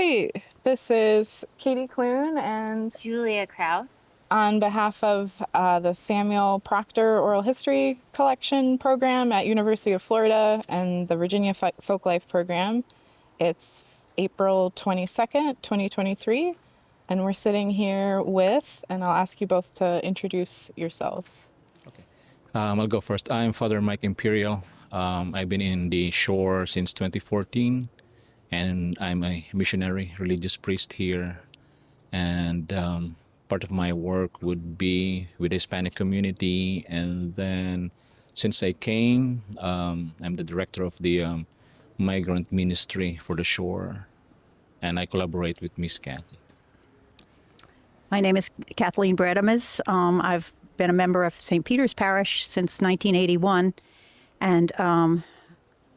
right. This is Katie Clune and Julia Krause. on behalf of the Samuel Proctor Oral History Collection Program at University of Florida and the Virginia Folklife Program. It's April 22nd, 2023, and we're sitting here with, and I'll ask you both to introduce yourselves. Okay. I'll go first. I'm Father Mike Imperial. I've been in the shore since 2014, and I'm a missionary, religious priest here. And part of my work would be with the Hispanic community. And then since I came, I'm the director of the Migrant Ministry for the shore, and I collaborate with Miss Cathy. My name is Kathleen Bredimus. I've been a member of St. Peter's Parish since 1981, and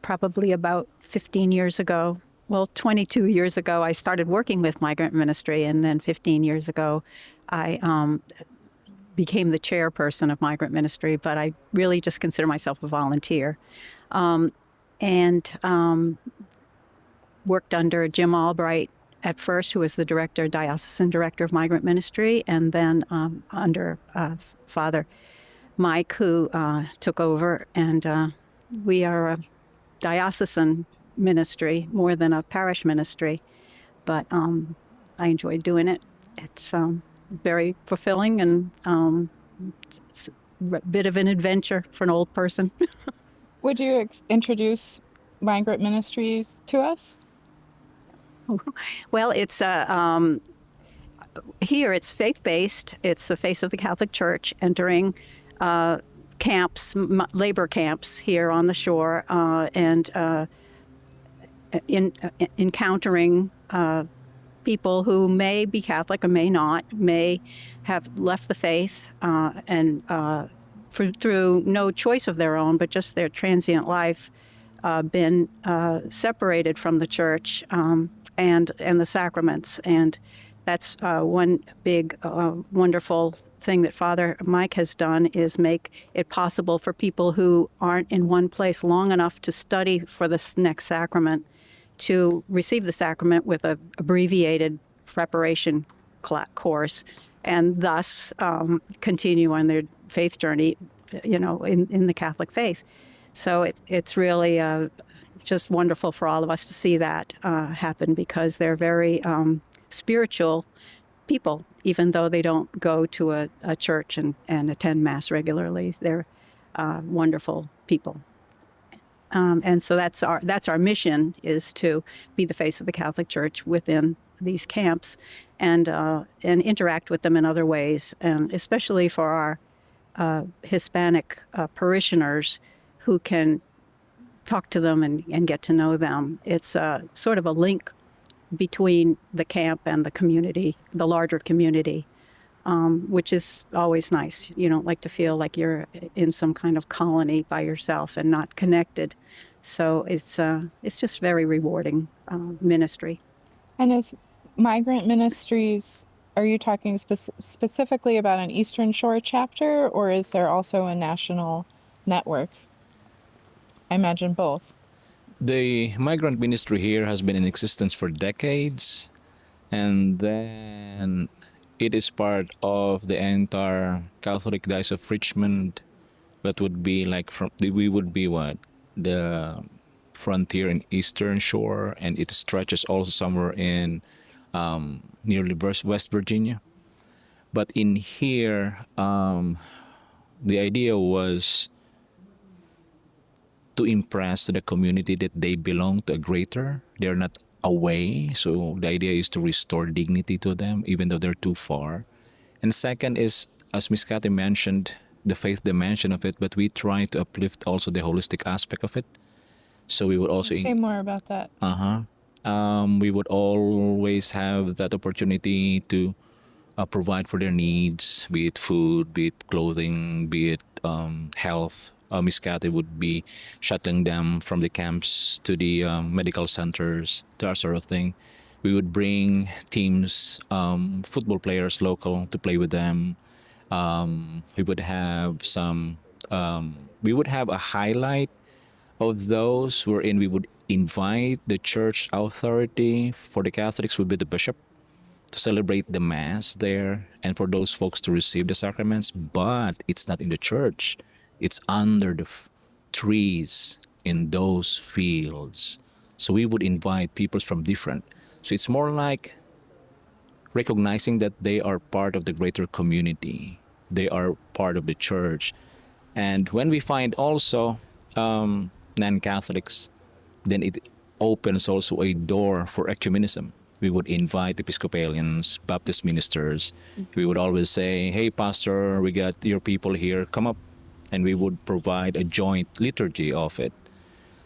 probably about 15 years ago, 22 years ago, I started working with Migrant Ministry, and then 15 years ago, I became the chairperson of Migrant Ministry, but I really just consider myself a volunteer. And worked under Jim Albright at first, who was the diocesan director of Migrant Ministry, and then under Father Mike, who took over, and we are a diocesan ministry more than a parish ministry, but I enjoy doing it. It's very fulfilling, and it's a bit of an adventure for an old person. Would you introduce Migrant Ministries to us? Well, it's here it's faith-based. It's the face of the Catholic Church entering camps, labor camps here on the shore, and encountering people who may be Catholic or may not, may have left the faith, and through no choice of their own, but just their transient life, been separated from the church and the sacraments. And that's one big, wonderful thing that Father Mike has done, is make it possible for people who aren't in one place long enough to study for this next sacrament to receive the sacrament with an abbreviated preparation course, and thus continue on their faith journey, in the Catholic faith. So it's really just wonderful for all of us to see that happen, because they're very spiritual people, even though they don't go to a church and attend Mass regularly. They're wonderful people. And so that's our mission, is to be the face of the Catholic Church within these camps, and interact with them in other ways, and especially for our Hispanic parishioners who can talk to them and get to know them. It's sort of a link between the camp and the community, the larger community, which is always nice. You don't like to feel like you're in some kind of colony by yourself and not connected. So it's just very rewarding ministry. And as Migrant Ministries, are you talking specifically about an Eastern Shore chapter, or is there also a national network? I imagine both. The Migrant Ministry here has been in existence for decades, and then it is part of the entire Catholic Diocese of Richmond. That would be we would be the frontier in Eastern Shore, and it stretches also somewhere in nearly West Virginia. But in here, the idea was to impress the community that they belong to a greater. They're not away. So the idea is to restore dignity to them, even though they're too far. And second is, as Miss Cathy mentioned, the faith dimension of it, but we try to uplift also the holistic aspect of it. So we would also say more about that. We would always have that opportunity to provide for their needs, be it food, be it clothing, be it health. Miss Cathy would be shuttling them from the camps to the medical centers, that sort of thing. We would bring teams, football players local, to play with them. We would have a highlight of those wherein we would invite the church authority. For the Catholics would be the bishop to celebrate the mass there and for those folks to receive the sacraments, but it's not in the church. It's under the trees in those fields. So we would invite people from different. So it's more like recognizing that they are part of the greater community. They are part of the church. And when we find also non-Catholics, then it opens also a door for ecumenism. We would invite Episcopalians, Baptist ministers. We would always say, hey, Pastor, we got your people here, come up. And we would provide a joint liturgy of it.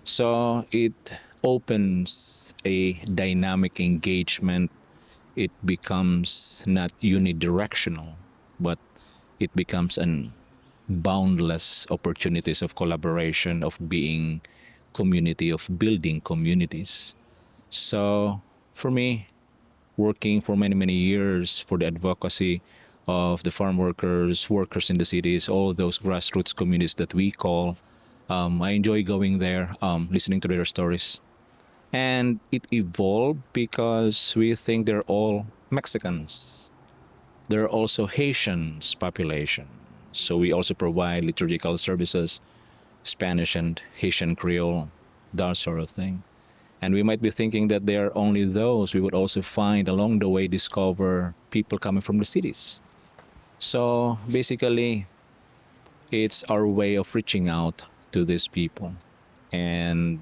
So it opens a dynamic engagement. It becomes not unidirectional, but it becomes an boundless opportunities of collaboration, of being community, of building communities. So for me, working for many, many years for the advocacy of the farm workers, workers in the cities, all those grassroots communities that we call, I enjoy going there, listening to their stories. And it evolved because we think they're all Mexicans. There are also Haitians population. So we also provide liturgical services, Spanish and Haitian Creole, that sort of thing. And we might be thinking that they are only those. We would also find along the way, discover people coming from the cities. So basically, it's our way of reaching out to these people and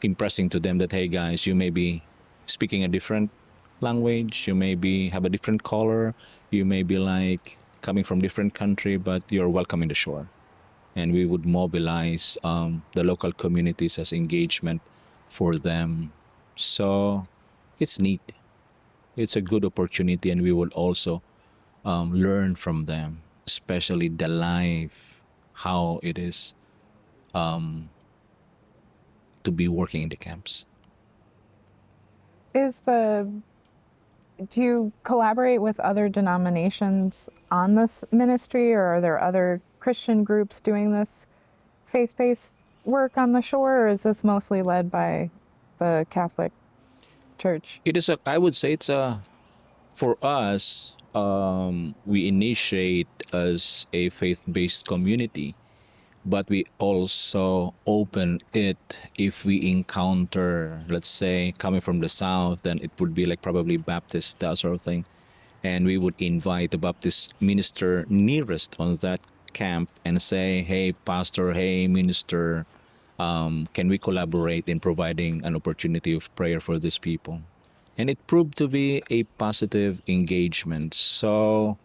impressing to them that, hey guys, you may be speaking a different language, you may be have a different color, you may be like coming from different country, but you're welcome in the shore. And we would mobilize the local communities as engagement for them. So it's neat. It's a good opportunity, and we would also learn from them, especially the life, how it is to be working in the camps. Do you collaborate with other denominations on this ministry, or are there other Christian groups doing this faith-based work on the shore, or is this mostly led by the Catholic Church? It is I would say it's for us, we initiate as a faith-based community, but we also open it if we encounter, let's say, coming from the south, then it would be like probably Baptist, that sort of thing. And we would invite the Baptist minister nearest on that camp and say, hey, pastor, hey, minister, can we collaborate in providing an opportunity of prayer for these people? And it proved to be a positive engagement. So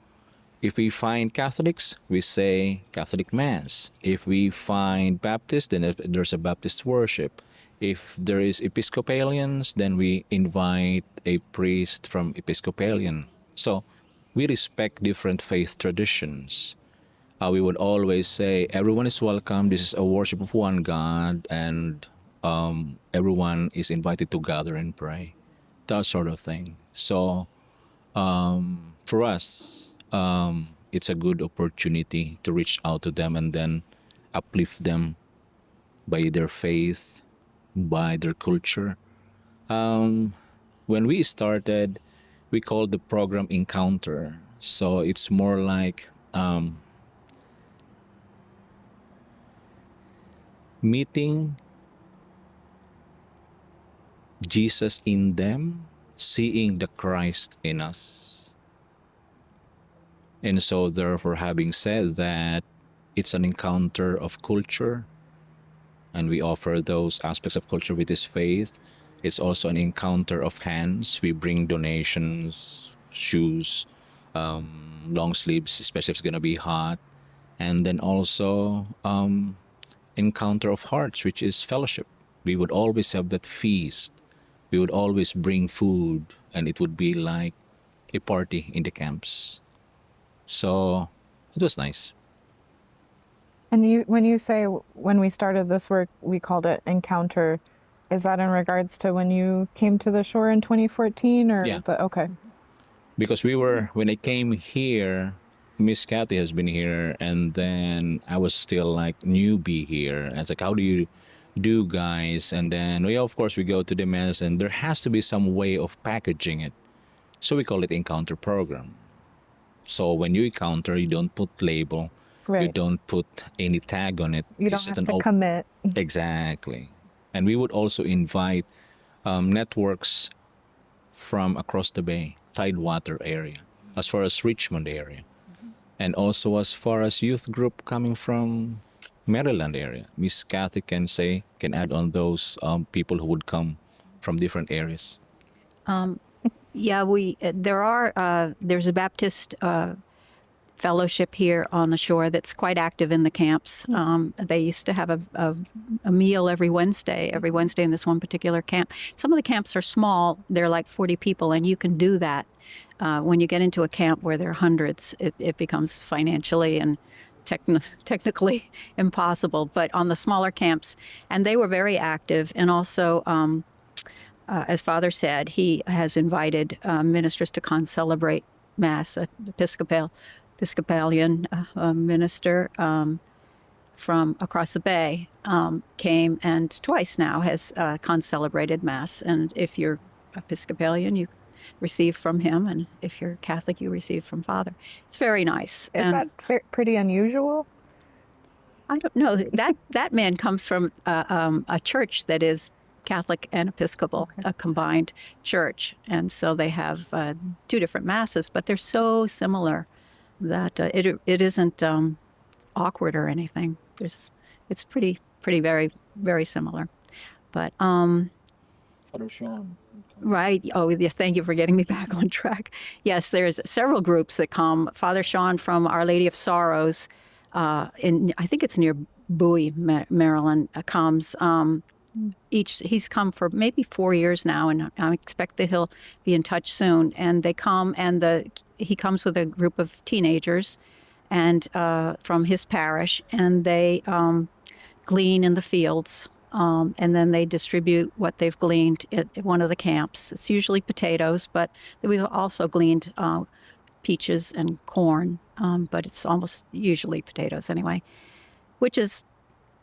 if we find Catholics, we say Catholic Mass. If we find Baptist, then there's a Baptist worship. If there is Episcopalians, then we invite a priest from Episcopalian. So we respect different faith traditions. We would always say everyone is welcome. This is a worship of one God, and everyone is invited to gather and pray. That sort of thing. So for us, it's a good opportunity to reach out to them and then uplift them by their faith, by their culture. When we started, we called the program Encounter. So it's more like meeting Jesus in them, seeing the Christ in us. And so therefore, having said that, it's an encounter of culture, and we offer those aspects of culture with this faith. It's also an encounter of hands. We bring donations, shoes, long sleeves, especially if it's going to be hot. And then also encounter of hearts, which is fellowship. We would always have that feast. We would always bring food, and it would be like a party in the camps. So it was nice. And when you say when we started this work, we called it Encounter, is that in regards to when you came to the shore in 2014? Or Yeah. Okay. Because when I came here, Miss Cathy has been here, and then I was still like newbie here. And it's like, how do you do, guys. And then we, of course, we go to the mass, and there has to be some way of packaging it. So we call it encounter program. So when you encounter, you don't put label, you Right. don't put any tag on it. You It's don't just have an to commit. Exactly. And we would also invite networks from across the bay, Tidewater area, as far as Richmond area, and also as far as youth group coming from Maryland area. Miss Cathy can add on those people who would come from different areas. Yeah, there's a Baptist fellowship here on the shore that's quite active in the camps. They used to have a meal every Wednesday in this one particular camp. Some of the camps are small. They're like 40 people, and you can do that. When you get into a camp where there are hundreds, it becomes financially and technically impossible. But on the smaller camps, and they were very active, and also as Father said, he has invited ministers to come celebrate Mass. Episcopalian minister from across the bay came and twice now has concelebrated Mass. And if you're Episcopalian, you receive from him, and if you're Catholic, you receive from Father. It's very nice. Is that pretty unusual? I don't know. That man comes from a church that is Catholic and Episcopal, a combined church. And so they have two different Masses, but they're so similar that it isn't awkward or anything. It's pretty very, very similar. But Father Sean. right. Oh, yeah, thank you for getting me back on track. Yes, there's several groups that come. Father Sean from Our Lady of Sorrows, I think it's near Bowie, Maryland, comes. He's come for maybe 4 years now, and I expect that he'll be in touch soon. And they come, and he comes with a group of teenagers, and from his parish, and they glean in the fields, and then they distribute what they've gleaned at one of the camps. It's usually potatoes, but we've also gleaned peaches and corn, but it's almost usually potatoes anyway, which is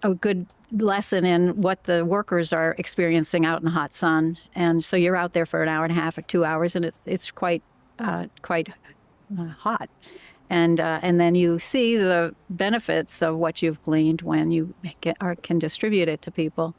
a good lesson in what the workers are experiencing out in the hot sun. And so you're out there for an hour and a half or 2 hours, and it's quite hot. And then you see the benefits of what you've gleaned when you can distribute it to people.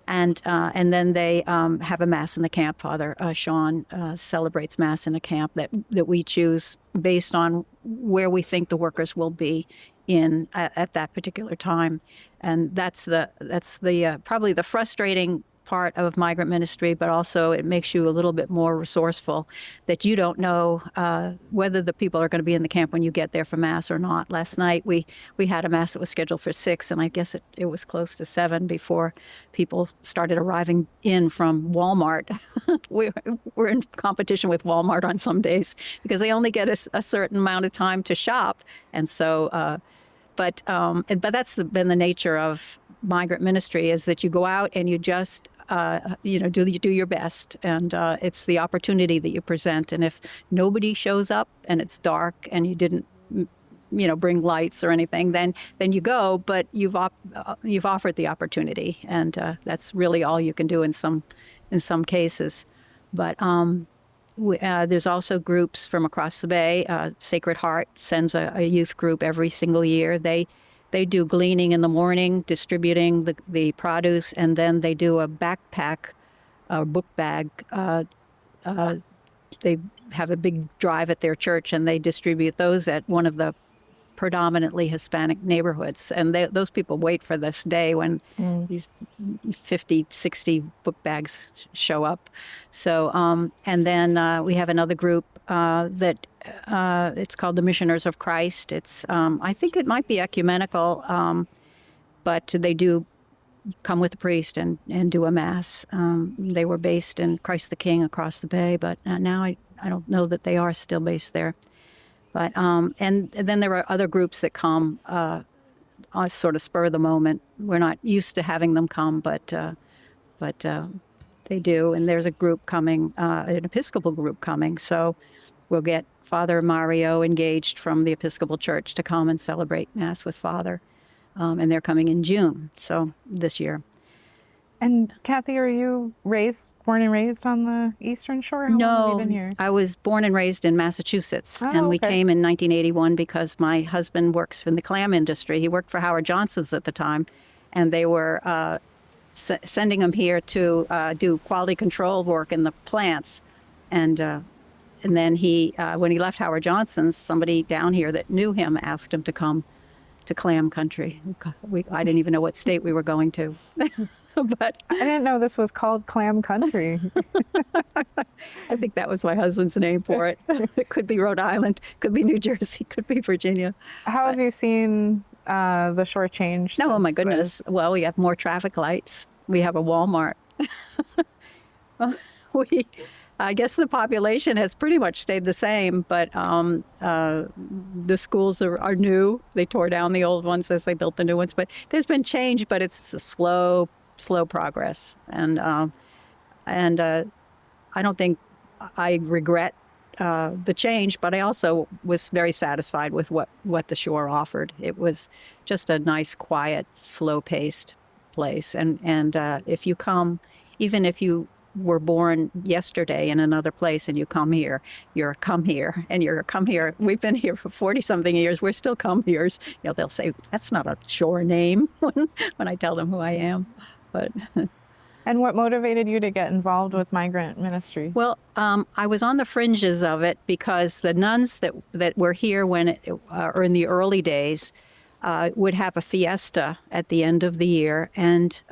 And then they have a Mass in the camp. Father Sean celebrates Mass in a camp that we choose based on where we think the workers will be at that particular time. And that's the probably the frustrating part of migrant ministry, but also it makes you a little bit more resourceful, that you don't know whether the people are going to be in the camp when you get there for Mass or not. Last night we had a Mass that was scheduled for 6, and I guess it was close to 7 before people started arriving in from Walmart. We're in competition with Walmart on some days because they only get a certain amount of time to shop, and so but that's been the nature of migrant ministry, is that you go out and you just do your best, and it's the opportunity that you present. And if nobody shows up and it's dark and you didn't bring lights or anything, then you go, but you've offered the opportunity, and that's really all you can do in some cases. But there's also groups from across the bay. Sacred Heart sends a youth group every single year. They do gleaning in the morning, distributing the produce, and then they do a backpack, book bag. They have a big drive at their church, and they distribute those at one of the predominantly Hispanic neighborhoods. And those people wait for this day when these 50, 60 book bags show up. So, and then we have another group that it's called the Missioners of Christ. It's I think it might be ecumenical, but they do come with a priest and do a Mass. They were based in Christ the King across the bay, but now I don't know that they are still based there. But and then there are other groups that come on sort of spur of the moment. We're not used to having them come, but they do. And there's a group coming, an Episcopal group coming. So we'll get Father Mario engaged from the Episcopal Church to come and celebrate Mass with Father. And they're coming in June, so this year. And Kathy, are you born and raised on the Eastern Shore? How long have you been here? I was born and raised in Massachusetts, Oh, and we okay. came in 1981 because my husband works in the clam industry. He worked for Howard Johnson's at the time, and they were sending him here to do quality control work in the plants. And then when he left Howard Johnson's, somebody down here that knew him asked him to come to clam country. I didn't even know what state we were going to. But I didn't know this was called Clam Country. I think that was my husband's name for it. It could be Rhode Island, could be New Jersey, could be Virginia. How have you seen the shore change? No, oh my since goodness. Well, we have more traffic lights. We have a Walmart. I guess the population has pretty much stayed the same, but the schools are new. They tore down the old ones as they built the new ones. But there's been change, but it's a slow progress. And I don't think I regret the change, but I also was very satisfied with what the shore offered. It was just a nice, quiet, slow-paced place. And if you come, even if you were born yesterday in another place and you come here, you're come here, and you're come here. We've been here for 40-something years. We're still come heres. You know, they'll say, that's not a shore name when I tell them who I am. But And what motivated you to get involved with Migrant Ministry? well, I was on the fringes of it because the nuns that were here or in the early days would have a fiesta at the end of the year, and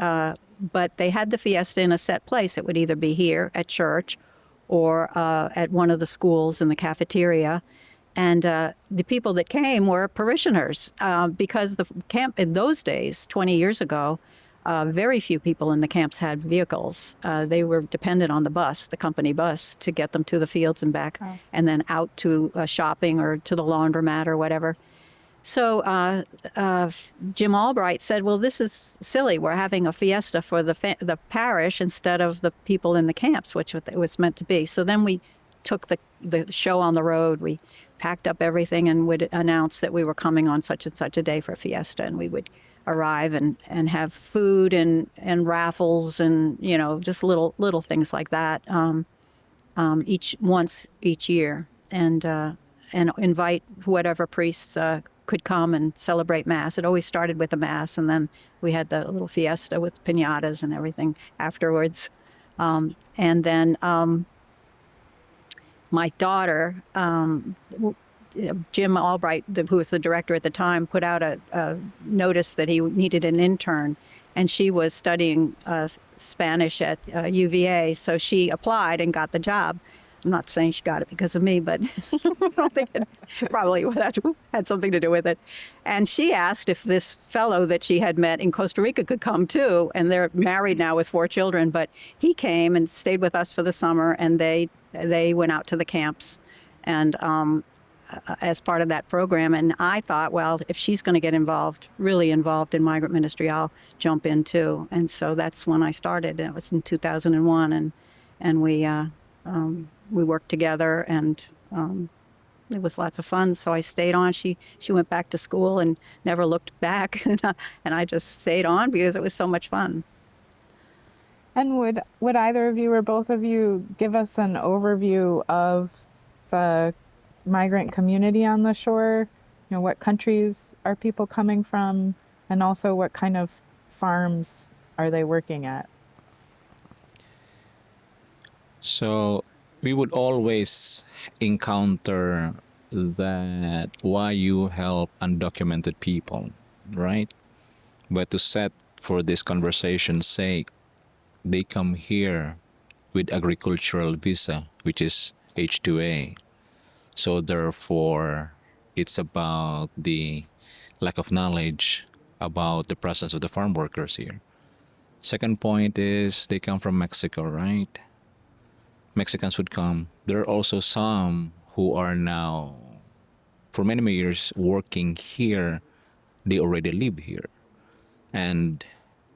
but they had the fiesta in a set place. It would either be here at church or at one of the schools in the cafeteria. And the people that came were parishioners because the camp in those days, 20 years ago, very few people in the camps had vehicles. They were dependent on the bus, the company bus, to get them to the fields and back, and then out to shopping or to the laundromat or whatever. So Jim Albright said, well, this is silly. We're having a fiesta for the parish instead of the people in the camps, which it was meant to be. So then we took the show on the road. We packed up everything and would announce that we were coming on such and such a day for a fiesta. And we would arrive and have food and raffles and, you know, just little things like that once each year. And invite whatever priests could come and celebrate Mass. It always started with a Mass, and then we had the little fiesta with piñatas and everything afterwards. And then my daughter, Jim Albright, who was the director at the time, put out a notice that he needed an intern, and she was studying Spanish at UVA, so she applied and got the job. I'm not saying she got it because of me, but I don't think it probably had something to do with it. And she asked if this fellow that she had met in Costa Rica could come too. And they're married now with 4 children. But he came and stayed with us for the summer, and they went out to the camps and as part of that program. And I thought, well, if she's going to get really involved in migrant ministry, I'll jump in too. And so that's when I started. It was in 2001, and we worked together, and it was lots of fun. So I stayed on. She went back to school and never looked back, and I just stayed on because it was so much fun. And would either of you or both of you give us an overview of the migrant community on the shore? You know, what countries are people coming from, and also what kind of farms are they working at? So we would always encounter that why you help undocumented people, right? But to set for this conversation's sake, they come here with agricultural visa, which is H-2A. So therefore, it's about the lack of knowledge about the presence of the farm workers here. Second point is they come from Mexico, right? Mexicans would come. There are also some who are now, for many, many years, working here. They already live here. And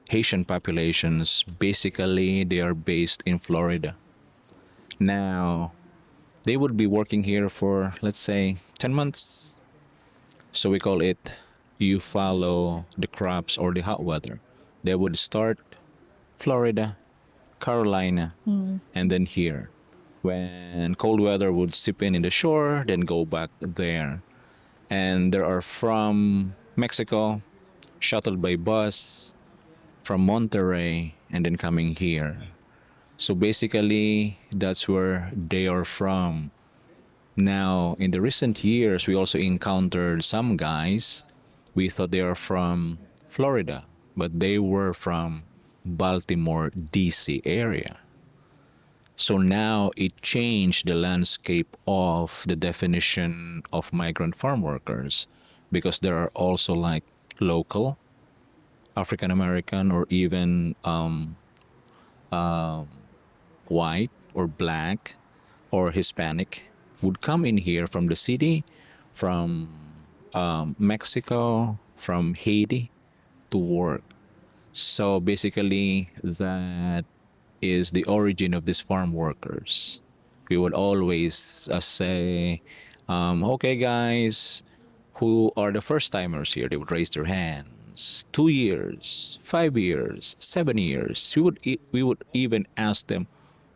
Haitian populations, basically, they are based in Florida. Now, they would be working here for, let's say, 10 months. So we call it, you follow the crops or the hot weather. They would start Florida, Carolina, and then here. When cold weather would seep in the shore, then go back there. And there are from Mexico, shuttled by bus, from Monterrey, and then coming here. So basically, that's where they are from. Now, in the recent years, we also encountered some guys. We thought they are from Florida, but they were from Baltimore, D.C. area. So now it changed the landscape of the definition of migrant farm workers, because there are also like local African American or even white or black or Hispanic would come in here from the city, from Mexico, from Haiti to work. So basically, that is the origin of these farm workers. We would always say, okay, guys, who are the first timers here? They would raise their hands. 2 years, 5 years, 7 years. We would even ask them,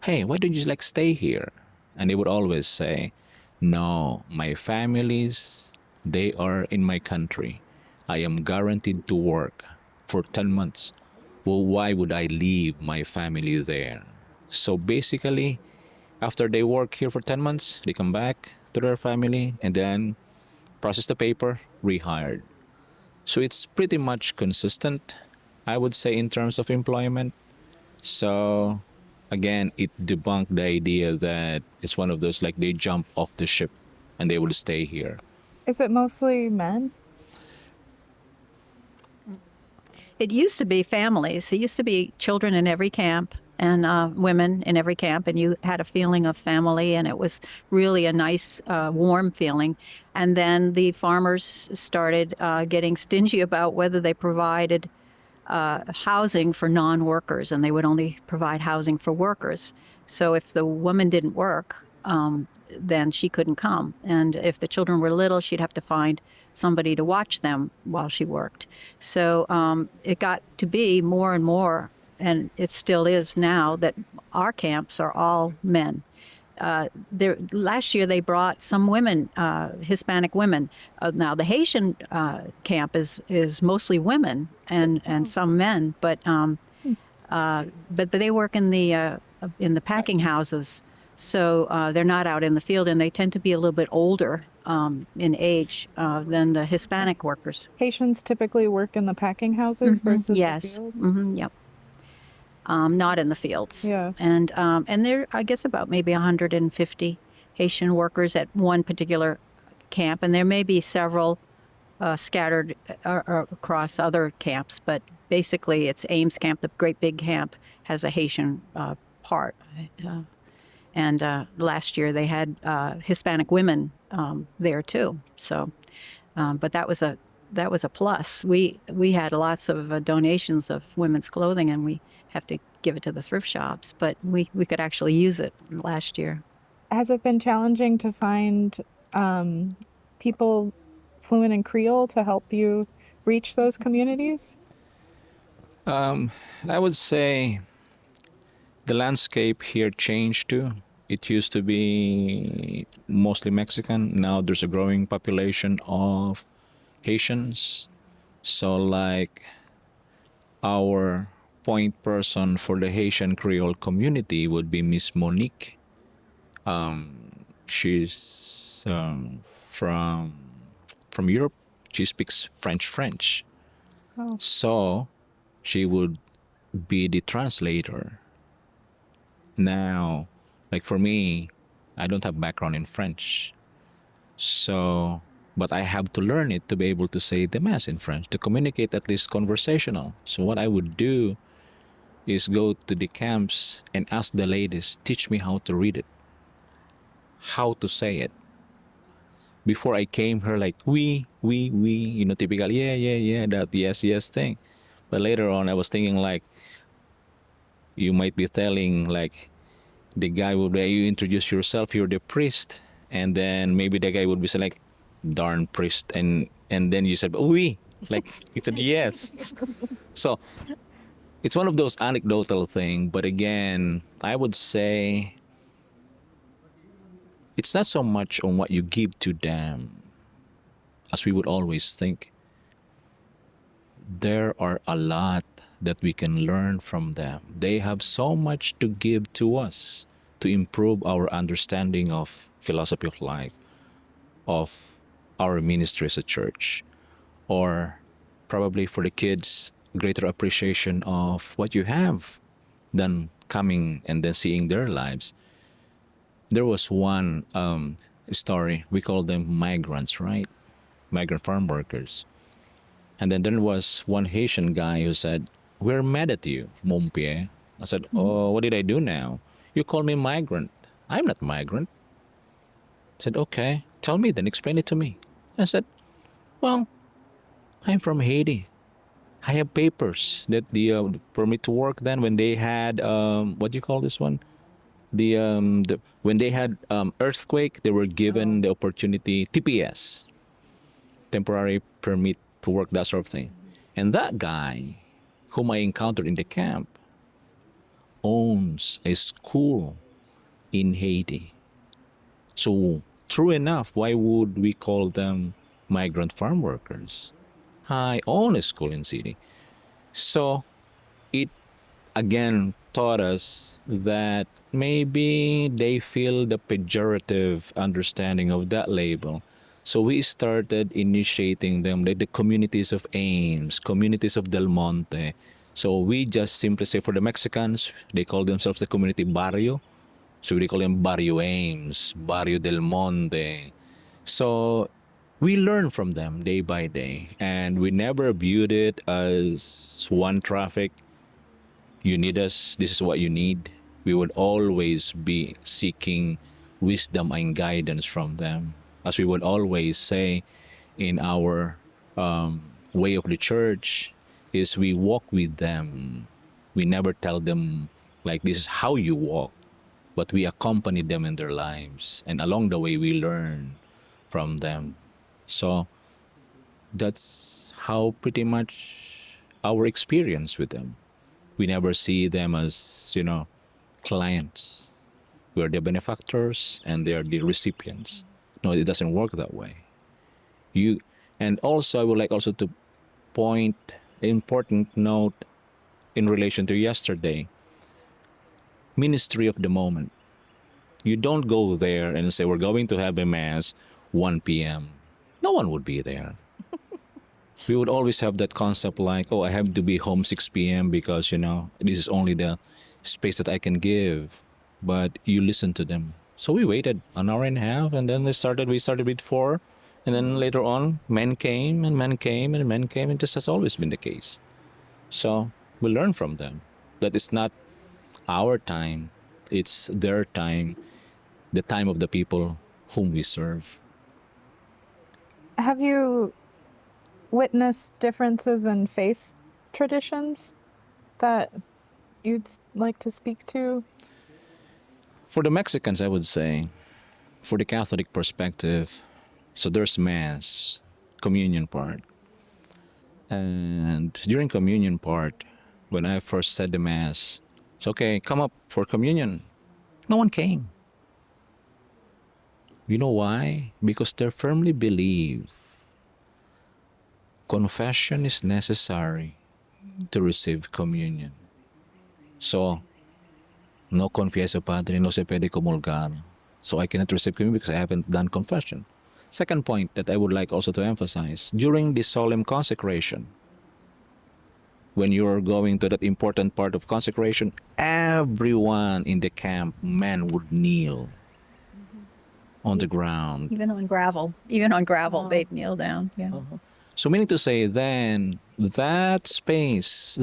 hey, why don't you like stay here? And they would always say, no, my families, they are in my country. I am guaranteed to work for 10 months. Well, why would I leave my family there? So basically, after they work here for 10 months, they come back to their family and then process the paper, rehired. So it's pretty much consistent, I would say, in terms of employment. So again, it debunked the idea that it's one of those like they jump off the ship and they will stay here. Is it mostly men? It used to be families. It used to be children in every camp and women in every camp, and you had a feeling of family, and it was really a nice, warm feeling. And then the farmers started getting stingy about whether they provided housing for non-workers, and they would only provide housing for workers. So if the woman didn't work, then she couldn't come. And if the children were little, she'd have to find somebody to watch them while she worked. So it got to be more and more, and it still is now, that our camps are all men. Last year they brought some women, Hispanic women. Now the Haitian camp is mostly women and some men, but they work in the packing houses, so they're not out in the field, and they tend to be a little bit older in age than the Hispanic workers. Haitians typically work in the packing houses versus Yes. the fields? Yep. Not in the fields. Yeah. And there, I guess, about maybe 150 Haitian workers at one particular camp, and there may be several scattered across other camps, but basically it's Ames Camp, the great big camp, has a Haitian part. And last year they had Hispanic women there too. So, but that was a plus. We had lots of donations of women's clothing, and we have to give it to the thrift shops, but we could actually use it last year. Has it been challenging to find people fluent in Creole to help you reach those communities? I would say the landscape here changed too. It used to be mostly Mexican. Now there's a growing population of Haitians. So like our point person for the Haitian Creole community would be Miss Monique. She's from Europe. She speaks French. Oh. So she would be the translator. Now, like for me, I don't have background in French. So, but I have to learn it to be able to say the mass in French, to communicate at least conversational. So what I would do is go to the camps and ask the ladies, teach me how to read it, how to say it. Before I came here like, we, typical, yeah, that yes thing. But later on, I was thinking like, you might be telling like, the guy would be, you introduce yourself, you're the priest. And then maybe the guy would be saying like, darn priest. And then you said, oui, like, he said, yes. So it's one of those anecdotal thing, but again, I would say it's not so much on what you give to them as we would always think. There are a lot that we can learn from them. They have so much to give to us to improve our understanding of philosophy of life, of our ministry as a church, or probably for the kids, greater appreciation of what you have than coming and then seeing their lives. There was one story, we call them migrants, right? Migrant farm workers. And then there was one Haitian guy who said, "We're mad at you, mon pied." I said, "Oh, what did I do now? You call me migrant. I'm not migrant." I said, "Okay, tell me then, explain it to me." I said, "Well, I'm from Haiti. I have papers that the permit to work then when they had, what do you call this one? The when they had earthquake, they were given the opportunity, TPS, temporary permit to work, that sort of thing. And that guy whom I encountered in the camp owns a school in Haiti. So true enough, why would we call them migrant farm workers? I own a school in city. So it again taught us that maybe they feel the pejorative understanding of that label. So we started initiating them like the communities of Ames, communities of Del Monte. So we just simply say, for the Mexicans, they call themselves the community barrio. So we call them Barrio Ames, Barrio Del Monte. So we learn from them day by day, and we never viewed it as one traffic. You need us, this is what you need. We would always be seeking wisdom and guidance from them. As we would always say in our way of the church, is we walk with them. We never tell them like this is how you walk, but we accompany them in their lives, and along the way we learn from them. So that's how pretty much our experience with them. We never see them as, clients. We are the benefactors and they are the recipients. No, it doesn't work that way. And also I would like also to point an important note in relation to yesterday. Ministry of the moment. You don't go there and say, we're going to have a mass 1 p.m. No one would be there. We would always have that concept like, oh, I have to be home 6 p.m. because, this is only the space that I can give. But you listen to them. So we waited an hour and a half, and then we started with 4. And then later on, men came, and men came, and men came, and this has always been the case. So we learn from them that it's not our time, it's their time, the time of the people whom we serve. Have you witnessed differences in faith traditions that you'd like to speak to? For the Mexicans, I would say, for the Catholic perspective, so there's Mass, communion part. And during communion part, when I first said the Mass, it's okay, come up for communion. No one came. You know why? Because they firmly believe confession is necessary to receive communion. So, no confieso padre, no se puede comulgar. So I cannot receive communion because I haven't done confession. Second point that I would like also to emphasize, during the solemn consecration, when you're going to that important part of consecration, everyone in the camp, men would kneel on the ground. Even on gravel, they'd kneel down. Yeah. So meaning to say then, that space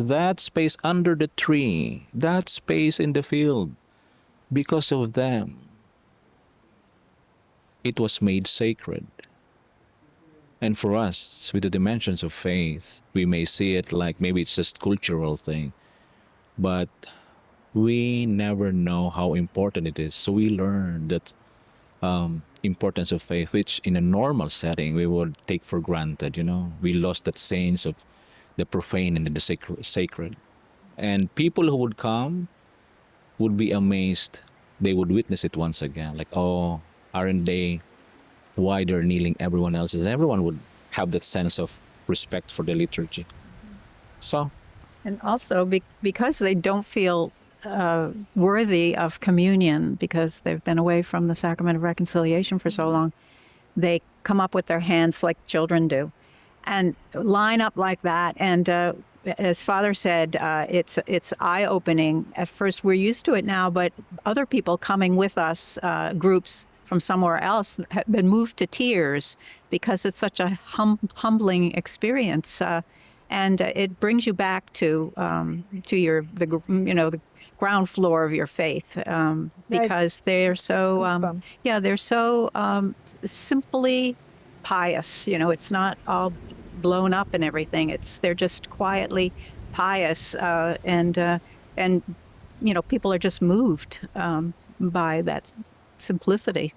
under the tree, that space in the field, because of them, it was made sacred. And for us, with the dimensions of faith, we may see it like maybe it's just cultural thing, but we never know how important it is. So we learn that importance of faith, which in a normal setting we would take for granted. We lost that sense of the profane and the sacred. And people who would come would be amazed. They would witness it once again. Like, oh, aren't they? Why they're kneeling? Everyone else is. Everyone would have that sense of respect for the liturgy. So, And also because they don't feel worthy of communion because they've been away from the sacrament of reconciliation for so long, they come up with their hands like children do and line up like that. And as Father said, it's eye-opening. At first, we're used to it now, but other people coming with us, groups from somewhere else, have been moved to tears because it's such a humbling experience. And it brings you back to the ground floor of your faith because they're so they're so simply pious. It's not all blown up and everything. They're just quietly pious and people are just moved by that simplicity.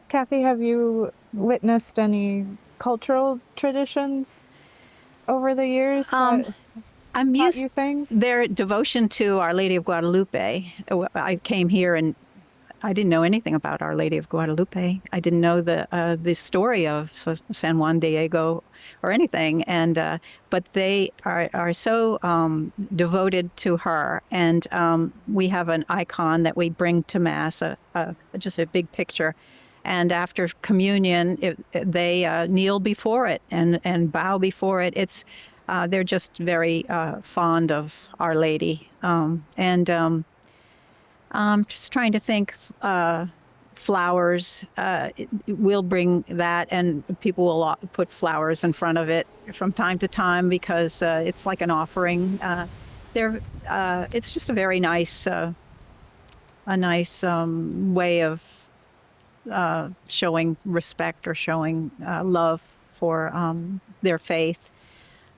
Cathy, have you witnessed any cultural traditions over the years that I'm taught used you things? their devotion to Our Lady of Guadalupe. I came here and I didn't know anything about Our Lady of Guadalupe. I didn't know the story of San Juan Diego or anything, and but they are so devoted to her. And we have an icon that we bring to Mass, just a big picture. And after communion, they kneel before it and bow before it. They're just very fond of Our Lady. I'm just trying to think. Flowers, we'll bring that, and people will put flowers in front of it from time to time because it's like an offering. It's just a very nice, way of showing respect or showing love for their faith.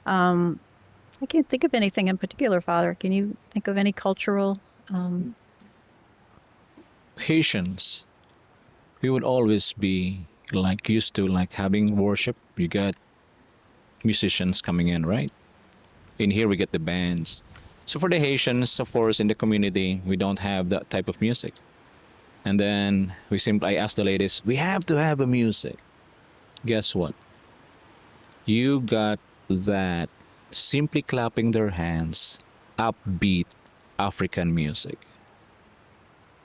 I can't think of anything in particular, Father. Can you think of any cultural? Haitians, we would always be used to having worship. You got musicians coming in, right? In here we get the bands. So for the Haitians, of course, in the community, we don't have that type of music. And then I asked the ladies, we have to have a music. Guess what? You got that simply clapping their hands, upbeat African music.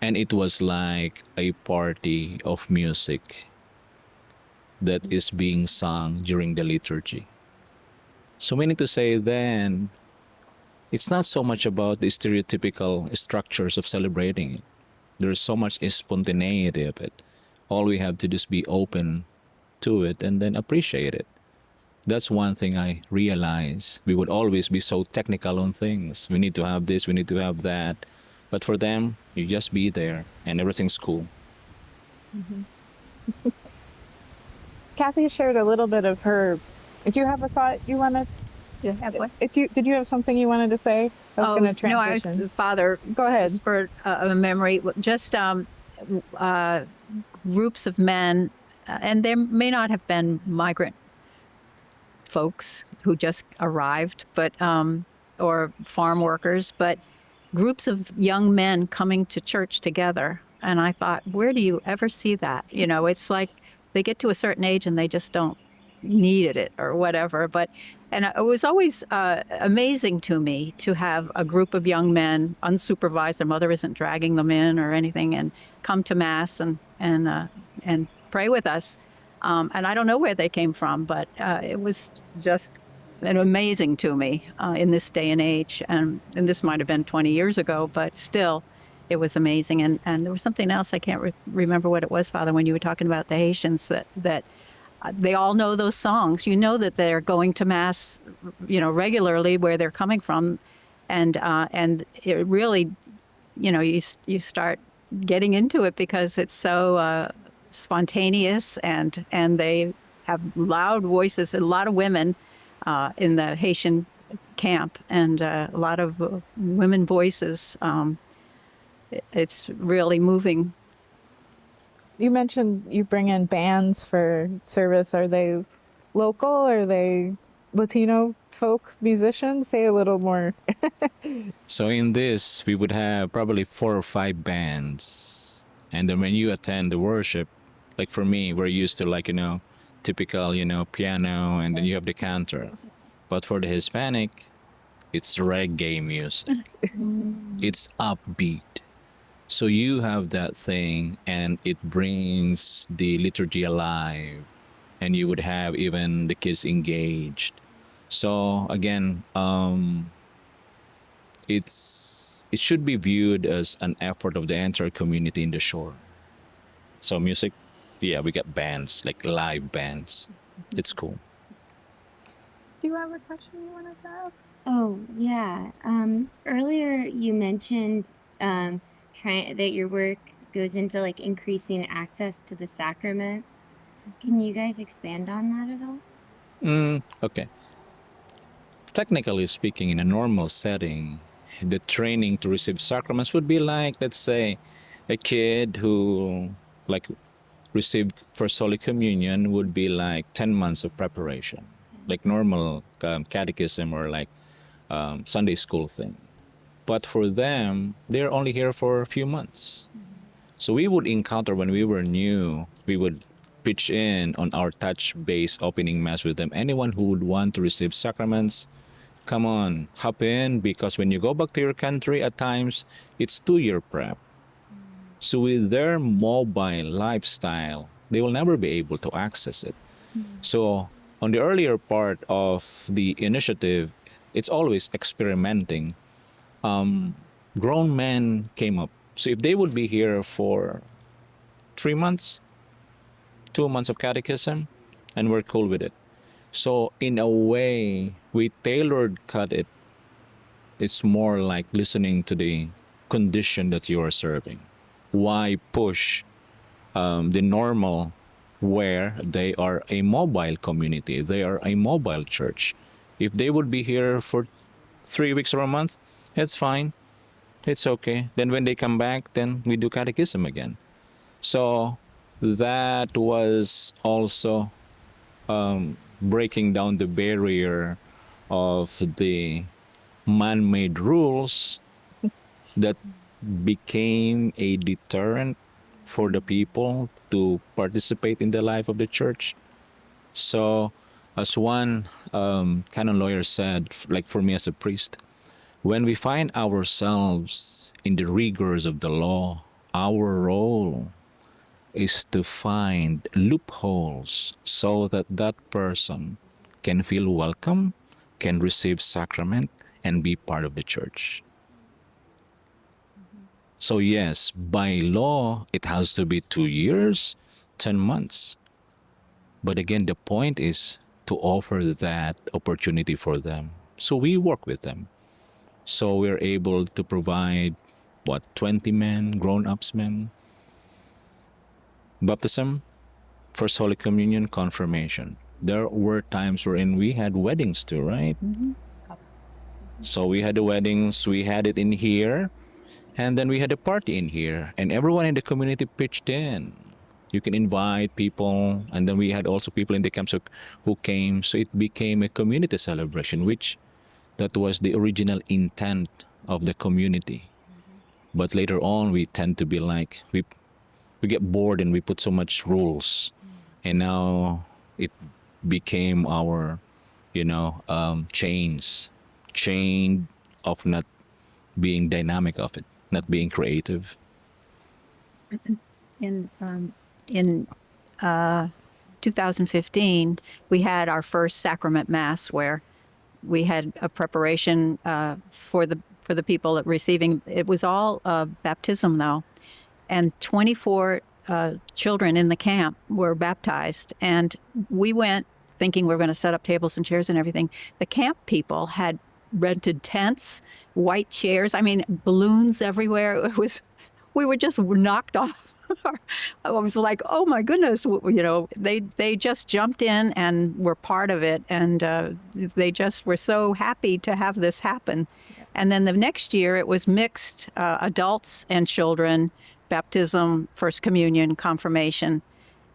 And it was like a party of music that is being sung during the liturgy. So meaning to say then, it's not so much about the stereotypical structures of celebrating it. There's so much spontaneity of it. All we have to do is be open to it and then appreciate it. That's one thing I realize. We would always be so technical on things. We need to have this, we need to have that. But for them, you just be there and everything's cool. Mm-hmm. Cathy shared a little bit of her. Do you have a thought you want to? Did you have something you wanted to say? I was going to transition. No, Father. Go ahead. Spurred a memory. Just groups of men, and there may not have been migrant folks who just arrived, but or farm workers, but groups of young men coming to church together. And I thought, where do you ever see that? It's like they get to a certain age and they just don't need it or whatever. And it was always amazing to me to have a group of young men, unsupervised, their mother isn't dragging them in or anything, and come to Mass and pray with us. And I don't know where they came from, but it was just amazing to me in this day and age. And this might have been 20 years ago, but still, it was amazing. And there was something else, I can't remember what it was, Father, when you were talking about the Haitians, that they all know those songs. You know that they're going to Mass, regularly where they're coming from. And it really, you start getting into it because it's so spontaneous and they have loud voices. A lot of women in the Haitian camp and a lot of women voices. It's really moving. You mentioned you bring in bands for service. Are they local or are they Latino folk musicians? Say a little more. So in this, we would have probably 4 or 5 bands. And then when you attend the worship, like for me, we're used to like, typical, piano, and then you have the cantor. But for the Hispanic, it's reggae music. It's upbeat. So you have that thing, and it brings the liturgy alive. And you would have even the kids engaged. So again, it should be viewed as an effort of the entire community in the shore. So music, yeah, we got bands, like live bands. It's cool. Do you have a question you wanted to ask? Oh, yeah. Earlier you mentioned that your work goes into like increasing access to the sacraments. Can you guys expand on that at all? Okay. Technically speaking, in a normal setting, the training to receive sacraments would be like, let's say, a kid who like received First Holy Communion would be like 10 months of preparation, like normal catechism or like Sunday school thing. But for them, they're only here for a few months. So we would encounter when we were new, we would pitch in on our touch-based opening mass with them. Anyone who would want to receive sacraments, come on, hop in, because when you go back to your country, at times, it's 2-year prep. So with their mobile lifestyle, they will never be able to access it. So on the earlier part of the initiative, it's always experimenting. Grown men came up. So if they would be here for 3 months, 2 months of catechism, and we're cool with it. So in a way, we tailored cut it. It's more like listening to the condition that you are serving. Why push the normal where they are a mobile community, they are a mobile church? If they would be here for 3 weeks or a month, it's fine. It's okay. Then when they come back, then we do catechism again. So that was also breaking down the barrier of the man-made rules that became a deterrent for the people to participate in the life of the church. So as one canon lawyer said, like for me as a priest, when we find ourselves in the rigors of the law, our role is to find loopholes so that that person can feel welcome, can receive sacrament, and be part of the church. So yes, by law, it has to be 2 years, 10 months. But again, the point is to offer that opportunity for them. So we work with them. So we're able to provide, 20 men, grown-ups men, baptism, First Holy Communion, confirmation. There were times wherein we had weddings too, right? So we had the weddings, we had it in here, and then we had a party in here, and everyone in the community pitched in. You can invite people, and then we had also people in the camps who came, so it became a community celebration, which that was the original intent of the community. But later on, we tend to be like, we get bored and we put so much rules, and now it became our, chain of not being dynamic of it, not being creative. In 2015, we had our first sacrament mass where we had a preparation for the people receiving. It was all baptism though, and 24 children in the camp were baptized, and we went thinking we were going to set up tables and chairs and everything. The camp people had rented tents, white chairs, balloons everywhere. We were just knocked off. I was like, oh my goodness, they just jumped in and were part of it, and they just were so happy to have this happen. And then the next year it was mixed, adults and children, baptism, First Communion, confirmation.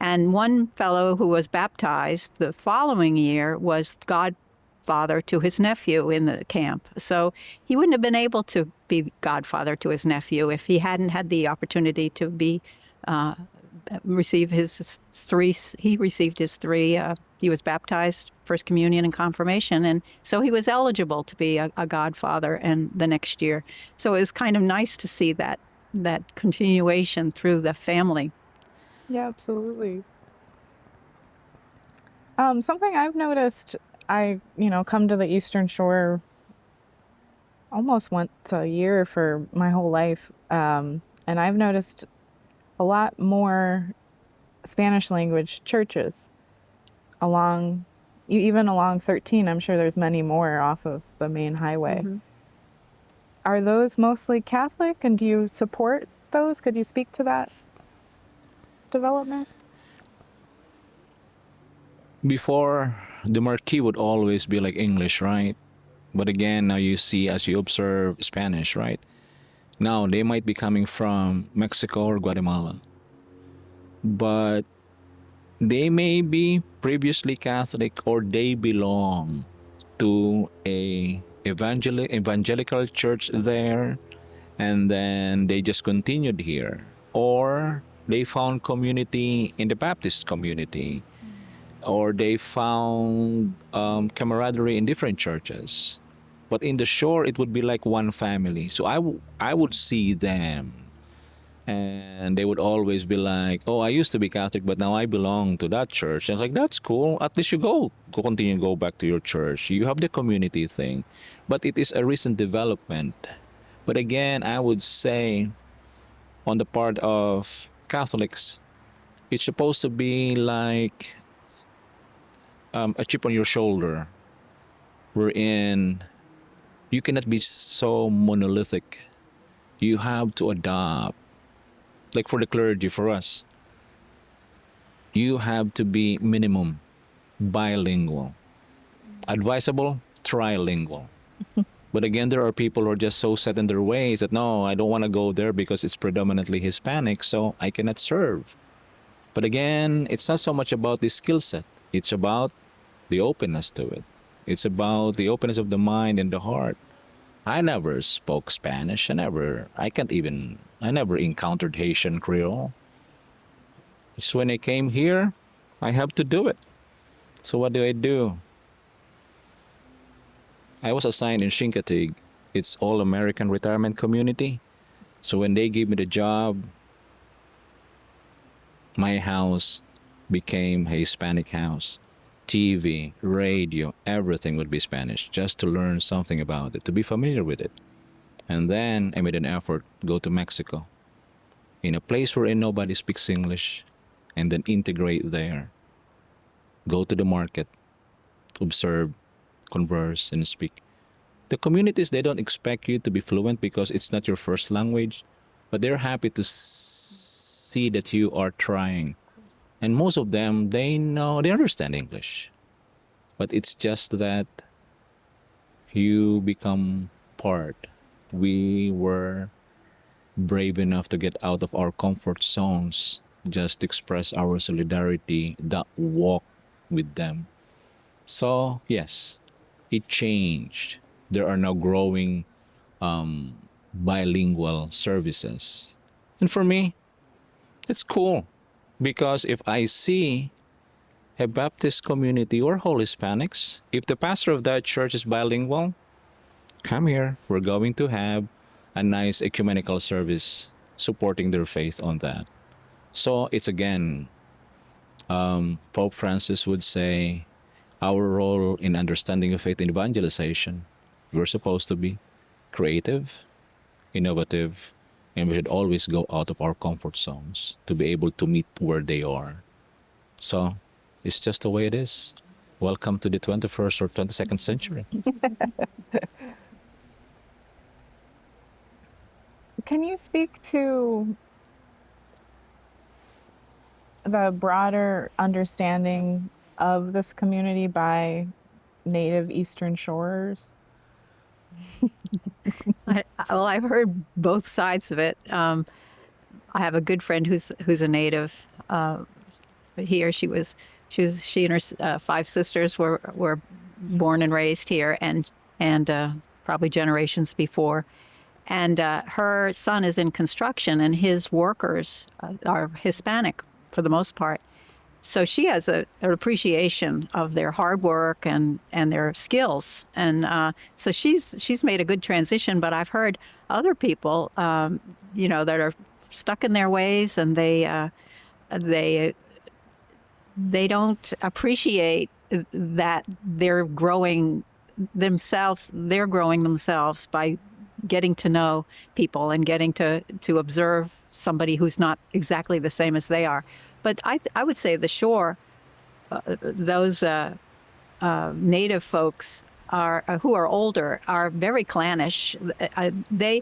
And one fellow who was baptized the following year was God godfather to his nephew in the camp. So he wouldn't have been able to be godfather to his nephew if he hadn't had the opportunity to be receive his three. He received his three. He was baptized, First Communion, and Confirmation, and so he was eligible to be a godfather. And the next year, so it was kind of nice to see that continuation through the family. Yeah, absolutely. Something I've noticed, I come to the Eastern Shore almost once a year for my whole life, and I've noticed a lot more Spanish language churches even along 13. I'm sure there's many more off of the main highway. Mm-hmm. Are those mostly Catholic, and do you support those? Could you speak to that development? Before, the marquee would always be like English, right? But again, now you see, as you observe, Spanish, right? Now, they might be coming from Mexico or Guatemala. But they may be previously Catholic, or they belong to a evangelical church there, and then they just continued here. Or they found community in the Baptist community, or they found camaraderie in different churches. But in the shore, it would be like one family. So I would see them, and they would always be like, oh, I used to be Catholic, but now I belong to that church. And it's like, that's cool. At least you go back to your church. You have the community thing. But it is a recent development. But again, I would say, on the part of Catholics, it's supposed to be like a chip on your shoulder, wherein you cannot be so monolithic. You have to adopt. Like for the clergy, for us, you have to be minimum bilingual. Advisable, trilingual. But again, there are people who are just so set in their ways that, no, I don't want to go there because it's predominantly Hispanic, so I cannot serve. But again, it's not so much about the skill set. It's about the openness to it. It's about the openness of the mind and the heart. I never spoke Spanish. I never encountered Haitian Creole. It's when I came here, I have to do it. So what do? I was assigned in Chincoteague. It's all American retirement community. So when they gave me the job, my house became a Hispanic house. TV, radio, everything would be Spanish, just to learn something about it, to be familiar with it. And then I made an effort to go to Mexico, in a place wherein nobody speaks English, and then integrate there. Go to the market, observe, converse, and speak. The communities, they don't expect you to be fluent because it's not your first language, but they're happy to see that you are trying. And most of them, they understand English. But it's just that you become part. We were brave enough to get out of our comfort zones just to express our solidarity, that walk with them. So, yes, it changed. There are now growing bilingual services. And for me, it's cool. Because if I see a Baptist community or whole Hispanics, if the pastor of that church is bilingual, come here. We're going to have a nice ecumenical service supporting their faith on that. So it's again, Pope Francis would say, our role in understanding of faith and evangelization, we're supposed to be creative, innovative, and we should always go out of our comfort zones to be able to meet where they are. So it's just the way it is. Welcome to the 21st or 22nd century. Can you speak to the broader understanding of this community by native Eastern Shorers? I've heard both sides of it. I have a good friend who's a native here. She and her 5 sisters were born and raised here, and probably generations before. And her son is in construction, and his workers are Hispanic for the most part. So she has an appreciation of their hard work and their skills, and so she's made a good transition. But I've heard other people, that are stuck in their ways, and they don't appreciate that they're growing themselves. They're growing themselves by getting to know people and getting to observe somebody who's not exactly the same as they are. But I would say the shore, those native folks who are older are very clannish. They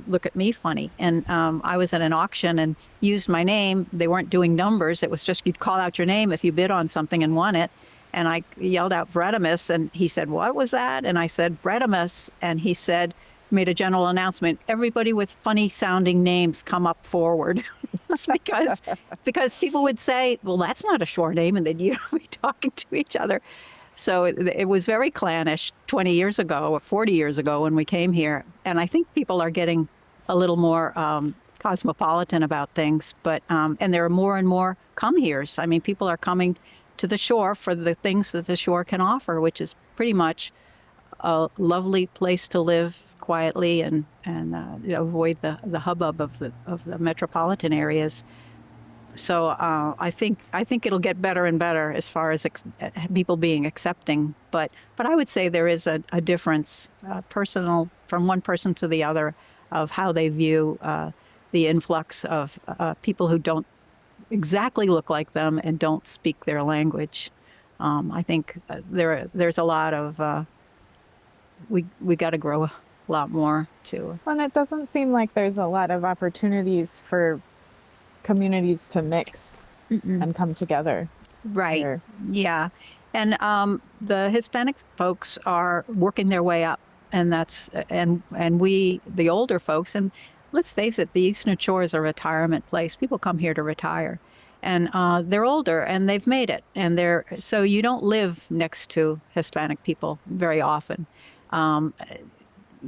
look at me funny. And I was at an auction and used my name. They weren't doing numbers. It was just you'd call out your name if you bid on something and won it. And I yelled out Bredimus, and he said, "What was that?" And I said, "Bredimus." And he said, made a general announcement, "Everybody with funny sounding names come up forward." because people would say, "Well, that's not a shore name," and then you'd be talking to each other. So it was very clannish 20 years ago or 40 years ago when we came here. And I think people are getting a little more cosmopolitan about things. But and there are more and more come-heres. I mean, people are coming to the shore for the things that the shore can offer, which is pretty much a lovely place to live quietly and avoid the hubbub of the metropolitan areas. So I think it'll get better and better as far as people being accepting. But I would say there is a difference, personal, from one person to the other, of how they view the influx of people who don't exactly look like them and don't speak their language. I think there's a lot of we got to grow a lot more too. And it doesn't seem like there's a lot of opportunities for communities to mix and come together. Right. Here. Yeah. And the Hispanic folks are working their way up, and we, the older folks, and let's face it, the Eastern Shore is a retirement place. People come here to retire, and they're older and they've made it, and so you don't live next to Hispanic people very often.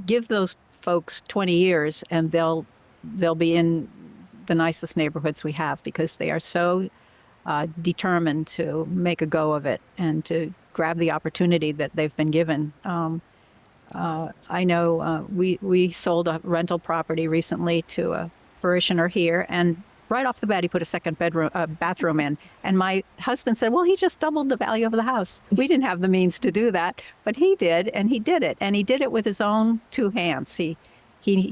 Give those folks 20 years and they'll be in the nicest neighborhoods we have, because they are so determined to make a go of it and to grab the opportunity that they've been given. I know we sold a rental property recently to a parishioner here, and right off the bat, he put a second bathroom in. And my husband said, "Well, he just doubled the value of the house." We didn't have the means to do that, but he did, and he did it. And he did it with his own two hands. He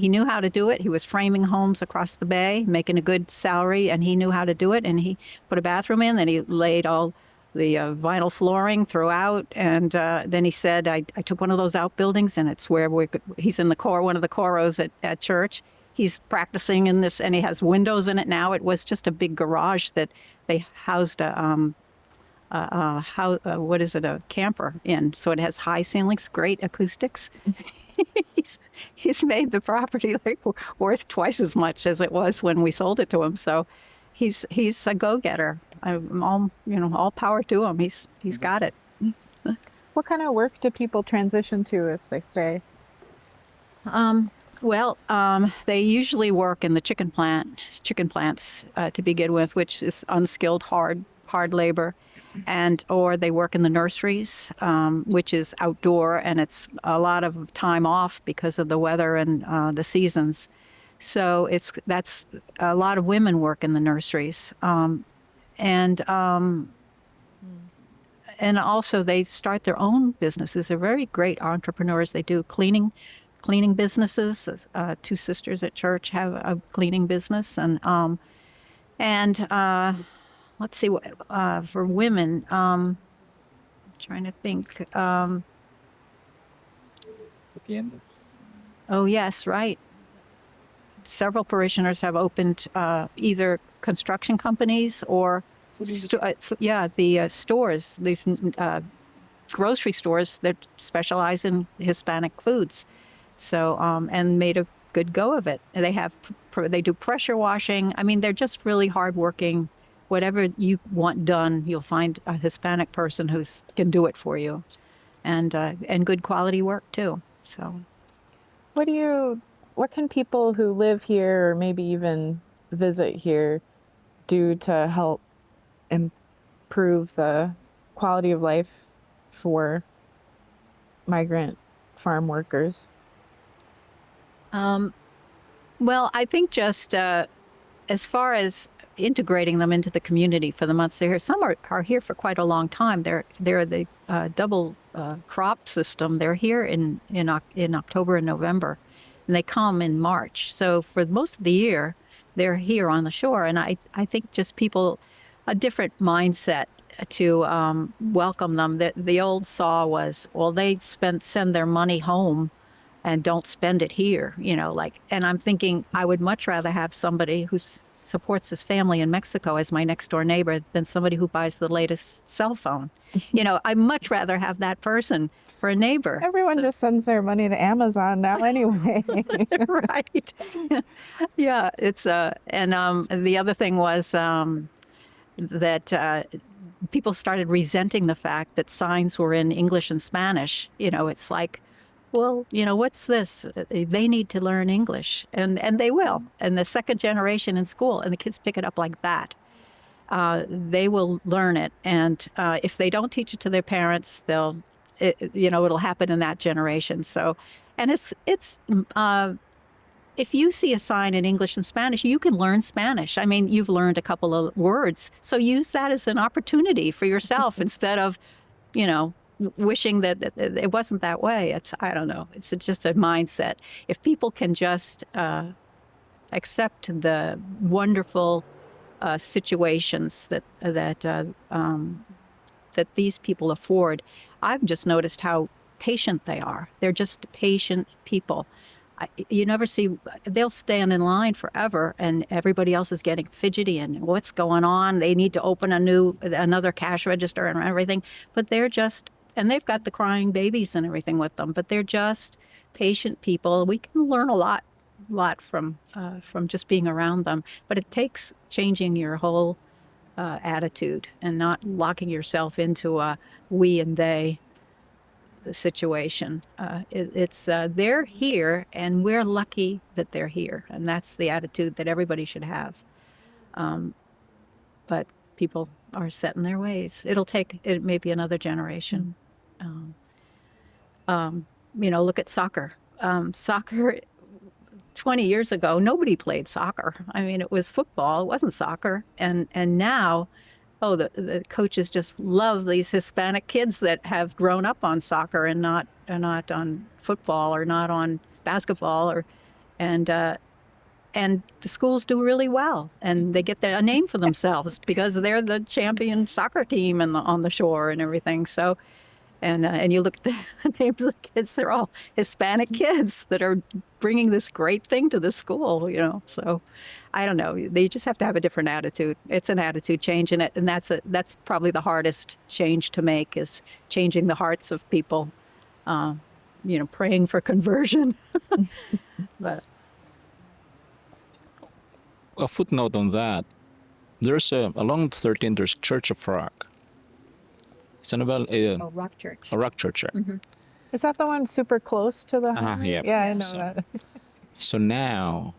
knew how to do it. He was framing homes across the bay, making a good salary, and he knew how to do it. And he put a bathroom in, then he laid all the vinyl flooring throughout. And then he said, I took one of those outbuildings, and it's where he's in the one of the choros at church. He's practicing in this, and he has windows in it now. It was just a big garage that they housed a camper in. So it has high ceilings, great acoustics. He's made the property worth twice as much as it was when we sold it to him. So he's a go-getter. All power to him. He's got it. What kind of work do people transition to if they stay? They usually work in the chicken plants to begin with, which is unskilled, hard labor, or they work in the nurseries, which is outdoor, and it's a lot of time off because of the weather and the seasons. So that's a lot of women work in the nurseries, and also they start their own businesses. They're very great entrepreneurs. They do cleaning businesses. Two sisters at church have a cleaning business, and let's see what for women. Trying to think. Oh yes, right. Several parishioners have opened either construction companies or stores. These grocery stores that specialize in Hispanic foods. So, and made a good go of it. They do pressure washing. I mean, they're just really hardworking. Whatever you want done, you'll find a Hispanic person who can do it for you. and good quality work too. So. What can people who live here or maybe even visit here do to help improve the quality of life for migrant farm workers? Well, I think just as far as integrating them into the community for the months they're here, some are here for quite a long time. They're the double crop system. They're here in October and November, and they come in March. So for most of the year, they're here on the shore. And I think just people, a different mindset to welcome them. The old saw was, well, they send their money home and don't spend it here, and I'm thinking I would much rather have somebody who supports his family in Mexico as my next door neighbor than somebody who buys the latest cell phone. I'd much rather have that person for a neighbor. Everyone just sends their money to Amazon now anyway. Right. Yeah, it's and the other thing was that people started resenting the fact that signs were in English and Spanish. It's like, well, what's this? They need to learn English, and they will. And the second generation in school, and the kids pick it up like that. They will learn it, and if they don't teach it to their parents, it'll happen in that generation. So, and it's if you see a sign in English and Spanish, you can learn Spanish. I mean, you've learned a couple of words, so use that as an opportunity for yourself instead of, wishing that it wasn't that way. I don't know. It's just a mindset. If people can just accept the wonderful situations that these people afford, I've just noticed how patient they are. They're just patient people. You never see, they'll stand in line forever and everybody else is getting fidgety and what's going on? They need to open another cash register and everything, but they're just, and they've got the crying babies and everything with them, but they're just patient people. We can learn a lot from just being around them, but it takes changing your whole attitude and not locking yourself into a we and they situation. They're here, and we're lucky that they're here, and that's the attitude that everybody should have. But people are set in their ways. It'll take maybe another generation. Look at soccer. Soccer 20 years ago, nobody played soccer. I mean, it was football. It wasn't soccer. And now, the coaches just love these Hispanic kids that have grown up on soccer and not on football or not on basketball and the schools do really well, and they get a name for themselves because they're the champion soccer team on the shore and everything. So, and you look at the names of the kids; they're all Hispanic kids that are bringing this great thing to the school. So I don't know. They just have to have a different attitude. It's an attitude change, and that's probably the hardest change to make is changing the hearts of people. Praying for conversion, but. A footnote on that, there's along 13th, there's Church of Rock. It's Rock Church. A rock church. Mm-hmm. Is that the one super close to the highway? Yeah. Yeah, I know So- that. So now,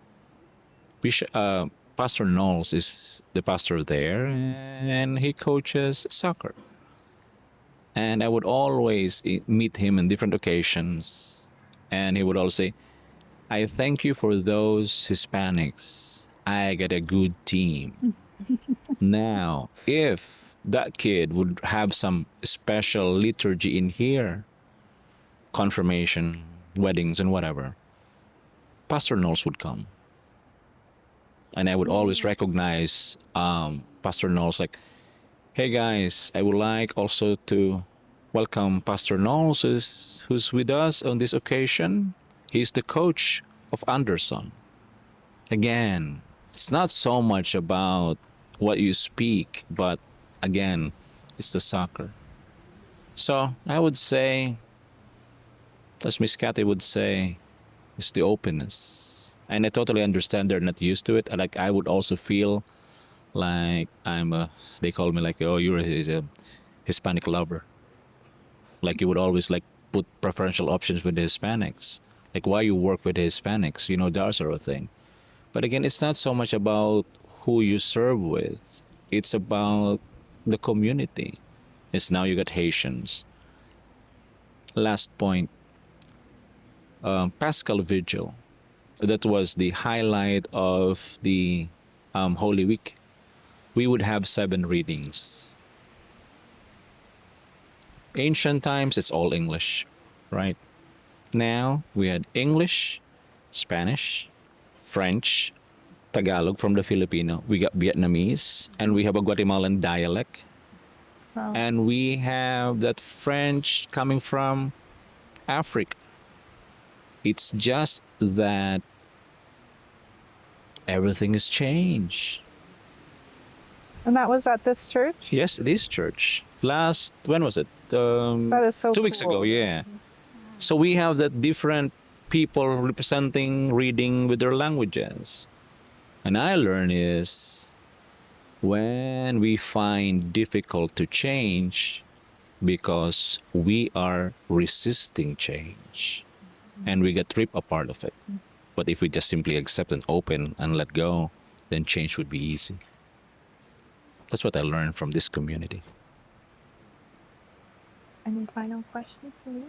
Pastor Knowles is the pastor there, and he coaches soccer. And I would always meet him in different occasions, and he would always say, I thank you for those Hispanics. I got a good team. Now, if that kid would have some special liturgy in here, confirmation, weddings, and whatever, Pastor Knowles would come. And I would always recognize Pastor Knowles like, hey guys, I would like also to welcome Pastor Knowles who's with us on this occasion. He's the coach of Anderson. Again, it's not so much about what you speak, but again, it's the soccer. So I would say, as Miss Cathy would say, it's the openness. And I totally understand they're not used to it. Like I would also feel like they call me like, oh, you're a Hispanic lover. Like you would always like put preferential options with the Hispanics. Like why you work with the Hispanics, that sort of thing. But again, it's not so much about who you serve with. It's about the community. It's now you got Haitians. Last point, Paschal Vigil. That was the highlight of the Holy Week. We would have 7 readings. Ancient times, it's all English, right? Now, we had English, Spanish, French, Tagalog from the Filipino. We got Vietnamese, and we have a Guatemalan dialect. Wow. And we have that French coming from Africa. It's just that everything has changed. And that was at this church? Yes, this church. When was it? That is so 2 weeks cool. ago, yeah. So we have that different people representing, reading with their languages. And I learned is when we find difficult to change because we are resisting change and we get ripped apart of it. But if we just simply accept and open and let go, then change would be easy. That's what I learned from this community. Any final questions for you?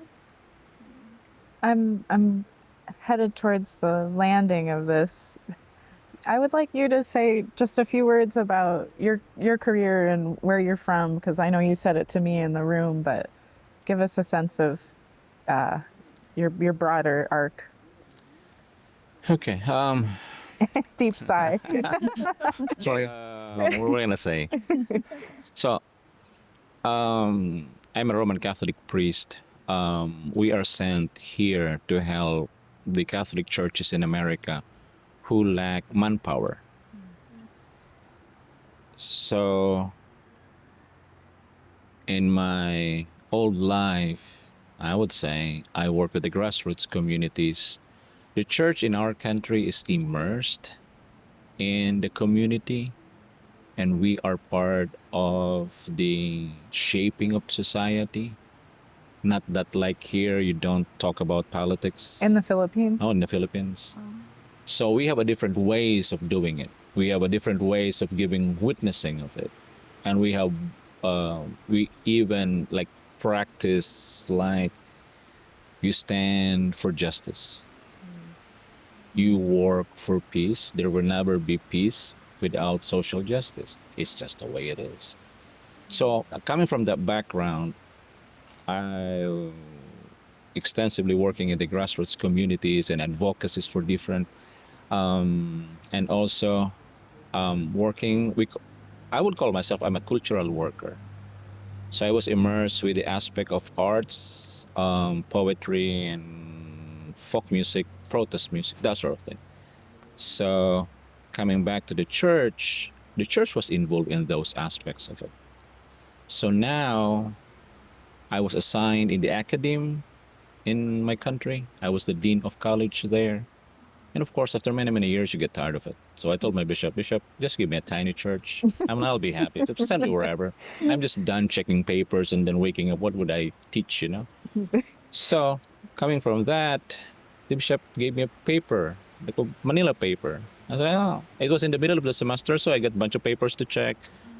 I'm headed towards the landing of this. I would like you to say just a few words about your career and where you're from, because I know you said it to me in the room, but give us a sense of your broader arc. Okay. Deep sigh. Sorry. What were we gonna say? So, I'm a Roman Catholic priest. We are sent here to help the Catholic churches in America who lack manpower. So, in my old life, I would say I work with the grassroots communities. The church in our country is immersed in the community, and we are part of the shaping of society. Not that like here you don't talk about politics. In the Philippines? Oh, in the Philippines. So we have a different ways of doing it. We have a different ways of giving witnessing of it. And we have, we even like practice like you stand for justice. You work for peace. There will never be peace without social justice. It's just the way it is. So coming from that background, I extensively working in the grassroots communities and advocacies for different, and also working. I would call myself I'm a cultural worker. So I was immersed with the aspect of arts, poetry, and folk music, protest music, that sort of thing. So coming back to the church was involved in those aspects of it. So now I was assigned in the academe in my country. I was the dean of college there. And of course, after many, many years, you get tired of it. So I told my bishop, just give me a tiny church and I'll be happy. So send me wherever. I'm just done checking papers and then waking up. What would I teach, So coming from that, the bishop gave me a paper, like a Manila paper. I said, oh, it was in the middle of the semester, so I got a bunch of papers to check,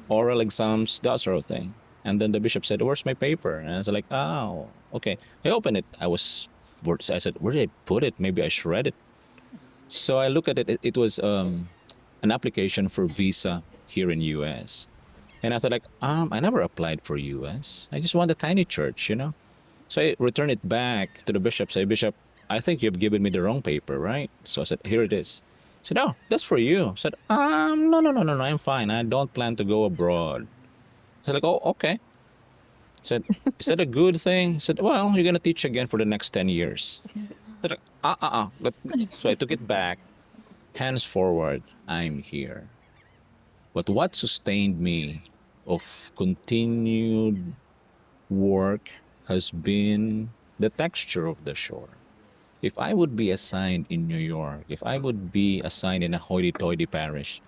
oral exams, that sort of thing. And then the bishop said, where's my paper? And I was like, oh, okay. I opened it. I said, where did I put it? Maybe I shred it. So I look at it. It was an application for visa here in U.S. And I thought like, I never applied for U.S. I just want a tiny church, So I returned it back to the bishop. Say, Bishop, I think you've given me the wrong paper, right? So I said, here it is. He said, no, that's for you. I said, no, I'm fine. I don't plan to go abroad. I said, like, oh, okay. I said, is that a good thing? He said, well, you're going to teach again for the next 10 years. I said, So I took it back. Henceforward, I'm here. But what sustained me of continued work has been the texture of the shore. If I would be assigned in New York, if I would be assigned in a hoity-toity parish,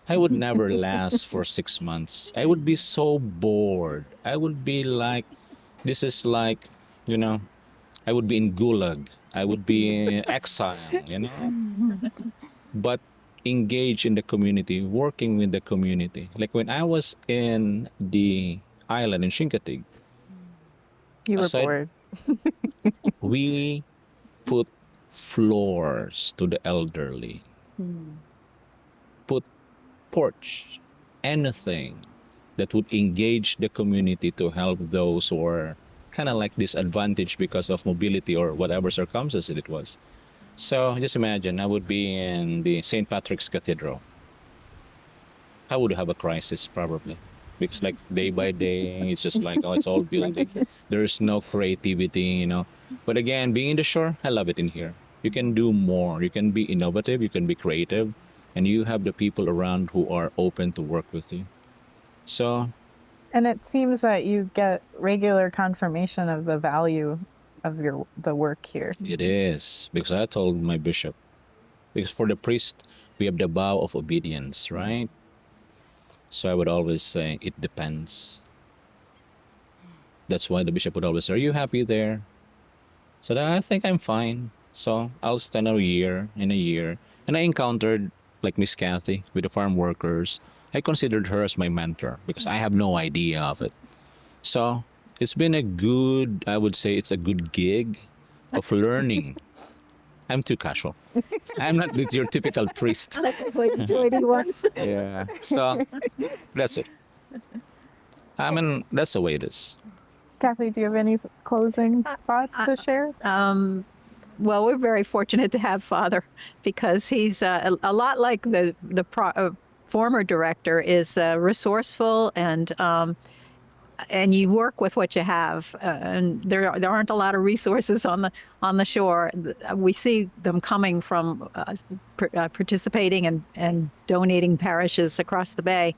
I would never last for 6 months. I would be so bored. I would be like This is like, you know, I would be in gulag. I would be in exile, you know. But engage in the community, working with the community. Like when I was in the island in Shinkatig, You were aside, bored. we put floors to the elderly, put porch, anything that would engage the community to help those who are kind of like disadvantaged because of mobility or whatever circumstances it was. So just imagine I would be in the St. Patrick's Cathedral. I would have a crisis probably. Because like day by day, it's just like, oh, it's all building. There's no creativity, you know. But again, being in the shore, I love it in here. You can do more. You can be innovative. You can be creative. And you have the people around who are open to work with you. So And it seems that you get regular confirmation of the value of the work here. it is. Because I told my bishop, because for the priest, we have the vow of obedience, right? So I would always say, it depends. That's why the bishop would always say, are you happy there? So then I think I'm fine. So I'll stand a year, in a year. And I encountered like Miss Cathy with the farm workers. I considered her as my mentor because I have no idea of it. So it's been a good, I would say it's a good gig of learning. I'm too casual. I'm not your typical priest. Yeah. So that's it. I mean, that's the way it is. Kathy, do you have any closing thoughts to share? Well, we're very fortunate to have Father because he's a lot like the former director is resourceful and you work with what you have. And there aren't a lot of resources on the shore. We see them coming from participating and donating parishes across the bay.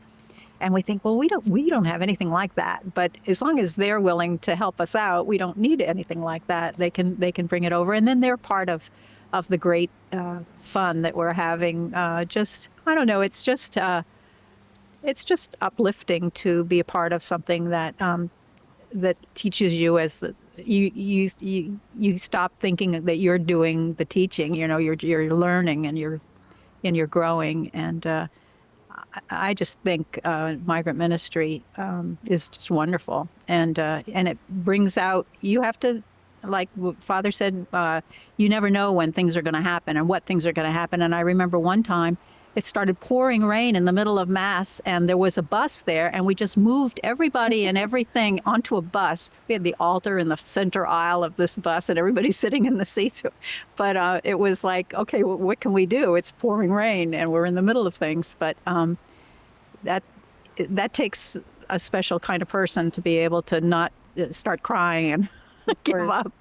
And we think, well, we don't have anything like that. But as long as they're willing to help us out, we don't need anything like that. They can bring it over, and then they're part of the great fun that we're having. Just I don't know. It's just uplifting to be a part of something that that teaches you as you stop thinking that you're doing the teaching. You know, you're learning and you're growing and. I just think Migrant Ministry is just wonderful, and it brings out. You have to, like Father said, you never know when things are going to happen and what things are going to happen. And I remember one time it started pouring rain in the middle of Mass, and there was a bus there, and we just moved everybody and everything onto a bus. We had the altar in the center aisle of this bus, and everybody's sitting in the seats. But it was like, okay, well, what can we do? It's pouring rain, and we're in the middle of things. But that takes a special kind of person to be able to not start crying and give up.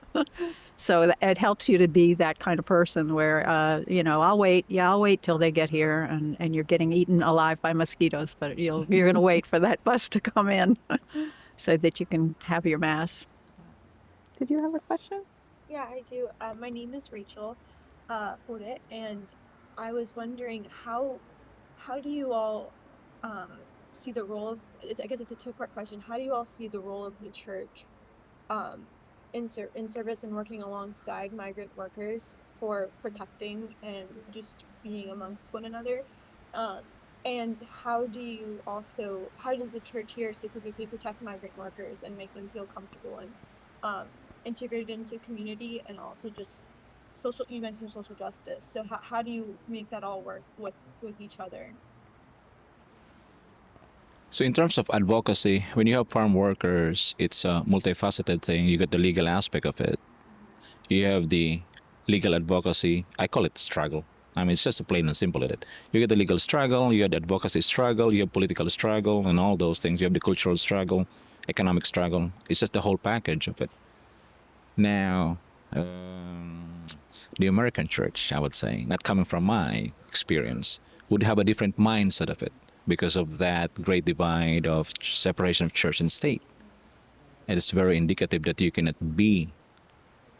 So it helps you to be that kind of person where, I'll wait. Yeah, I'll wait till they get here and you're getting eaten alive by mosquitoes, but you're going to wait for that bus to come in so that you can have your Mass. Did you have a question? Yeah, I do. My name is Rachel Hodet, and I was wondering how do you all see the role of, I guess it's a two-part question. How do you all see the role of the church in service and working alongside migrant workers for protecting and just being amongst one another? And how does the church here specifically protect migrant workers and make them feel comfortable and integrated into community, and also just you mentioned social justice. So how do you make that all work with each other? So in terms of advocacy, when you have farm workers, it's a multifaceted thing. You got the legal aspect of it. You have the legal advocacy. I call it struggle. I mean, it's just a plain and simple at it. You get the legal struggle, you have the advocacy struggle, you have political struggle, and all those things. You have the cultural struggle, economic struggle. It's just the whole package of it. Now, the American church, I would say, not coming from my experience, would have a different mindset of it because of that great divide of separation of church and state. And it's very indicative that you cannot be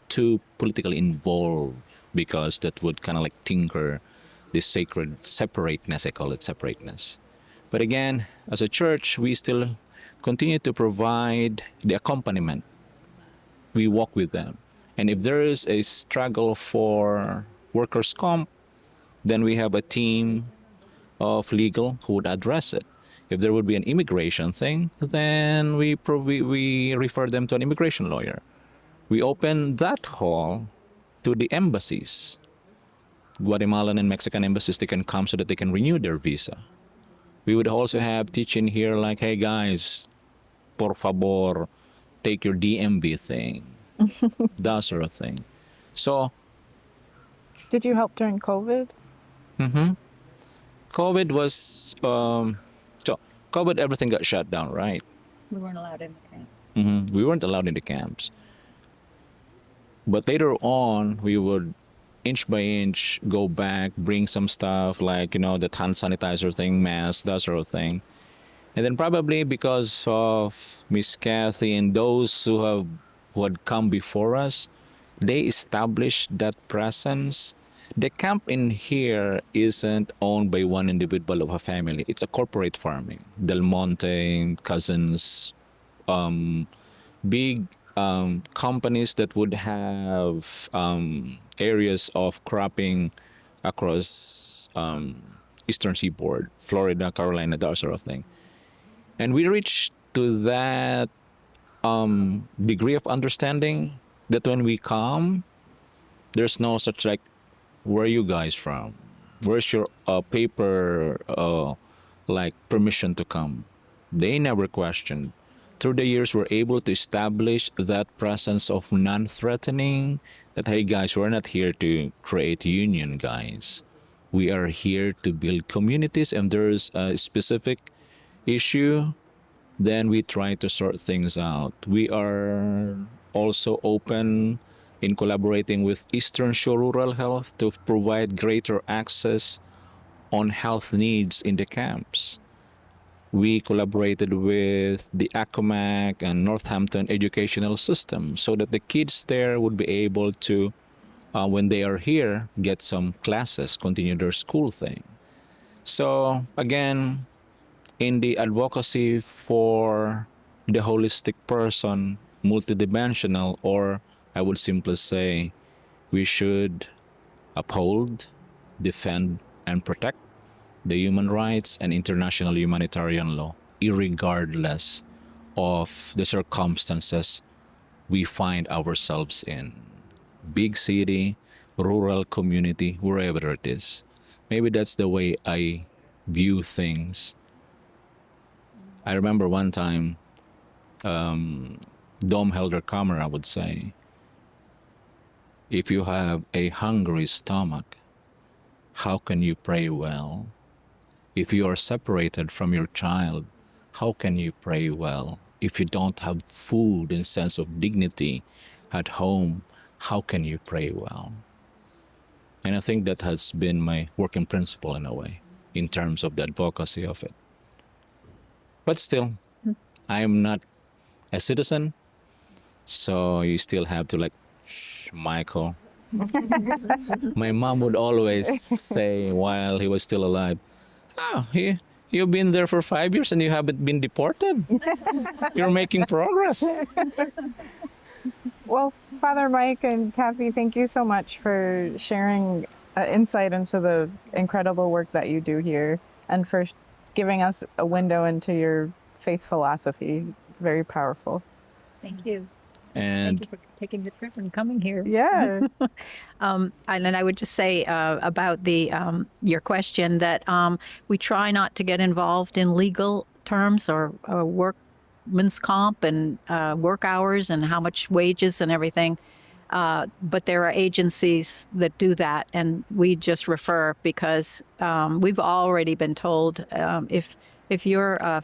too politically involved because that would kind of like tinker this sacred separateness. I call it separateness. But again, as a church, we still continue to provide the accompaniment we walk with them. And if there is a struggle for workers' comp, then we have a team of legal who would address it. If there would be an immigration thing, then we refer them to an immigration lawyer. We open that hall to the embassies. Guatemalan and Mexican embassies, they can come so that they can renew their visa. We would also have teaching here like, hey guys, por favor, take your DMV thing, that sort of thing. So, Did you help during COVID? COVID was, COVID, everything got shut down, right? We weren't allowed in the camps. We weren't allowed in the camps. But later on, we would inch by inch go back, bring some stuff like, the hand sanitizer thing, mask, that sort of thing. And then probably because of Miss Cathy and those who had come before us, they established that presence. The camp in here isn't owned by one individual of a family. It's a corporate farming. Del Monte, Cousins, big companies that would have areas of cropping across Eastern Seaboard, Florida, Carolina, that sort of thing. And we reached to that degree of understanding that when we come, there's no such like, where are you guys from? Where's your paper, like permission to come? They never questioned. Through the years, we're able to establish that presence of non-threatening, that, hey guys, we're not here to create union, guys. We are here to build communities, and there's a specific issue, then we try to sort things out. We are also open in collaborating with Eastern Shore Rural Health to provide greater access on health needs in the camps. We collaborated with the Accomack and Northampton educational system so that the kids there would be able to, when they are here, get some classes, continue their school thing. So again, in the advocacy for the holistic person, multidimensional, or I would simply say we should uphold, defend, and protect the human rights and international humanitarian law, irregardless of the circumstances we find ourselves in. Big city, rural community, wherever it is. Maybe that's the way I view things. I remember one time, Dom Helder Kamara would say, if you have a hungry stomach, how can you pray well? If you are separated from your child, how can you pray well? If you don't have food and sense of dignity at home, how can you pray well? And I think that has been my working principle in a way, in terms of the advocacy of it. But still, I am not a citizen, so you still have to like, shh, Michael. My mom would always say while he was still alive, oh, you've been there for 5 years and you haven't been deported. You're making progress. Well, Father Mike and Cathy, thank you so much for sharing insight into the incredible work that you do here and for giving us a window into your faith philosophy. Very powerful. Thank you. And Thank you for taking the trip and coming here. Yeah. And then I would just say about the your question that we try not to get involved in legal terms or workman's comp and work hours and how much wages and everything. But there are agencies that do that, and we just refer because we've already been told if you're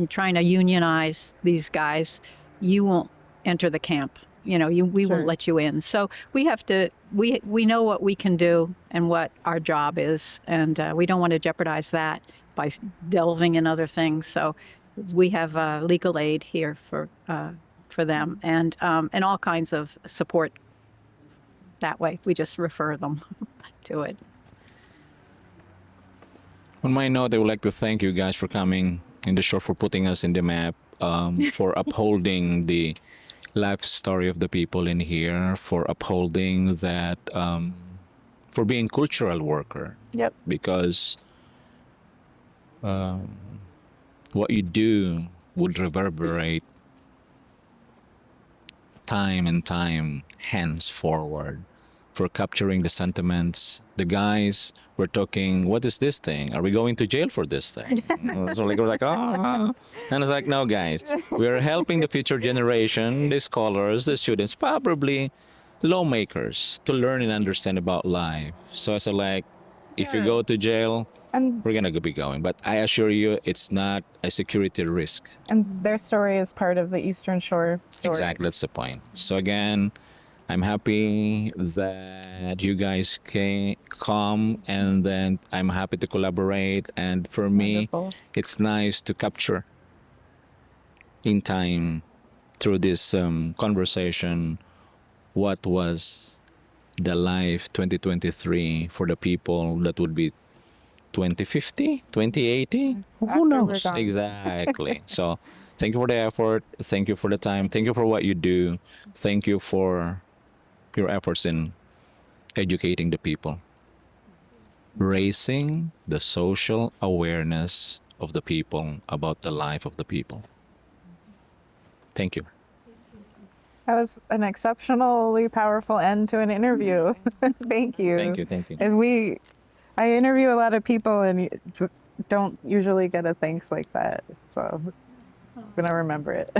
trying to unionize these guys, you won't enter the camp. We Sure. won't let you in. So we have to. We know what we can do and what our job is, and we don't want to jeopardize that by delving in other things. So we have legal aid here for them, and all kinds of support that way. We just refer them to it. on my note, I would like to thank you guys for coming in the show, for putting us in the map, for upholding the life story of the people in here, for upholding that, for being cultural worker, Yep. because what you do would reverberate time and time henceforward, for capturing the sentiments. The guys were talking, what is this thing? Are we going to jail for this thing? So like, we're like, ah. And it's like, no, guys, we're helping the future generation, the scholars, the students, probably lawmakers, to learn and understand about life. So it's like, if you go to jail, And we're gonna be going. But I assure you, it's not a security risk. their story is part of the Eastern Shore story. Exactly, that's the point. So again, I'm happy that you guys can come, and then I'm happy to collaborate. And for me, Wonderful. it's nice to capture in time, through this conversation, what was the life 2023 for the people that would be 2050, 2080? After Who we're knows? gone. Exactly. So thank you for the effort. Thank you for the time. Thank you for what you do. Thank you for your efforts in educating the people, raising the social awareness of the people about the life of the people. Thank you. That was an exceptionally powerful end to an interview. Thank you. Thank you. Thank you. And I interview a lot of people and don't usually get a thanks like that. So I'm going to remember it.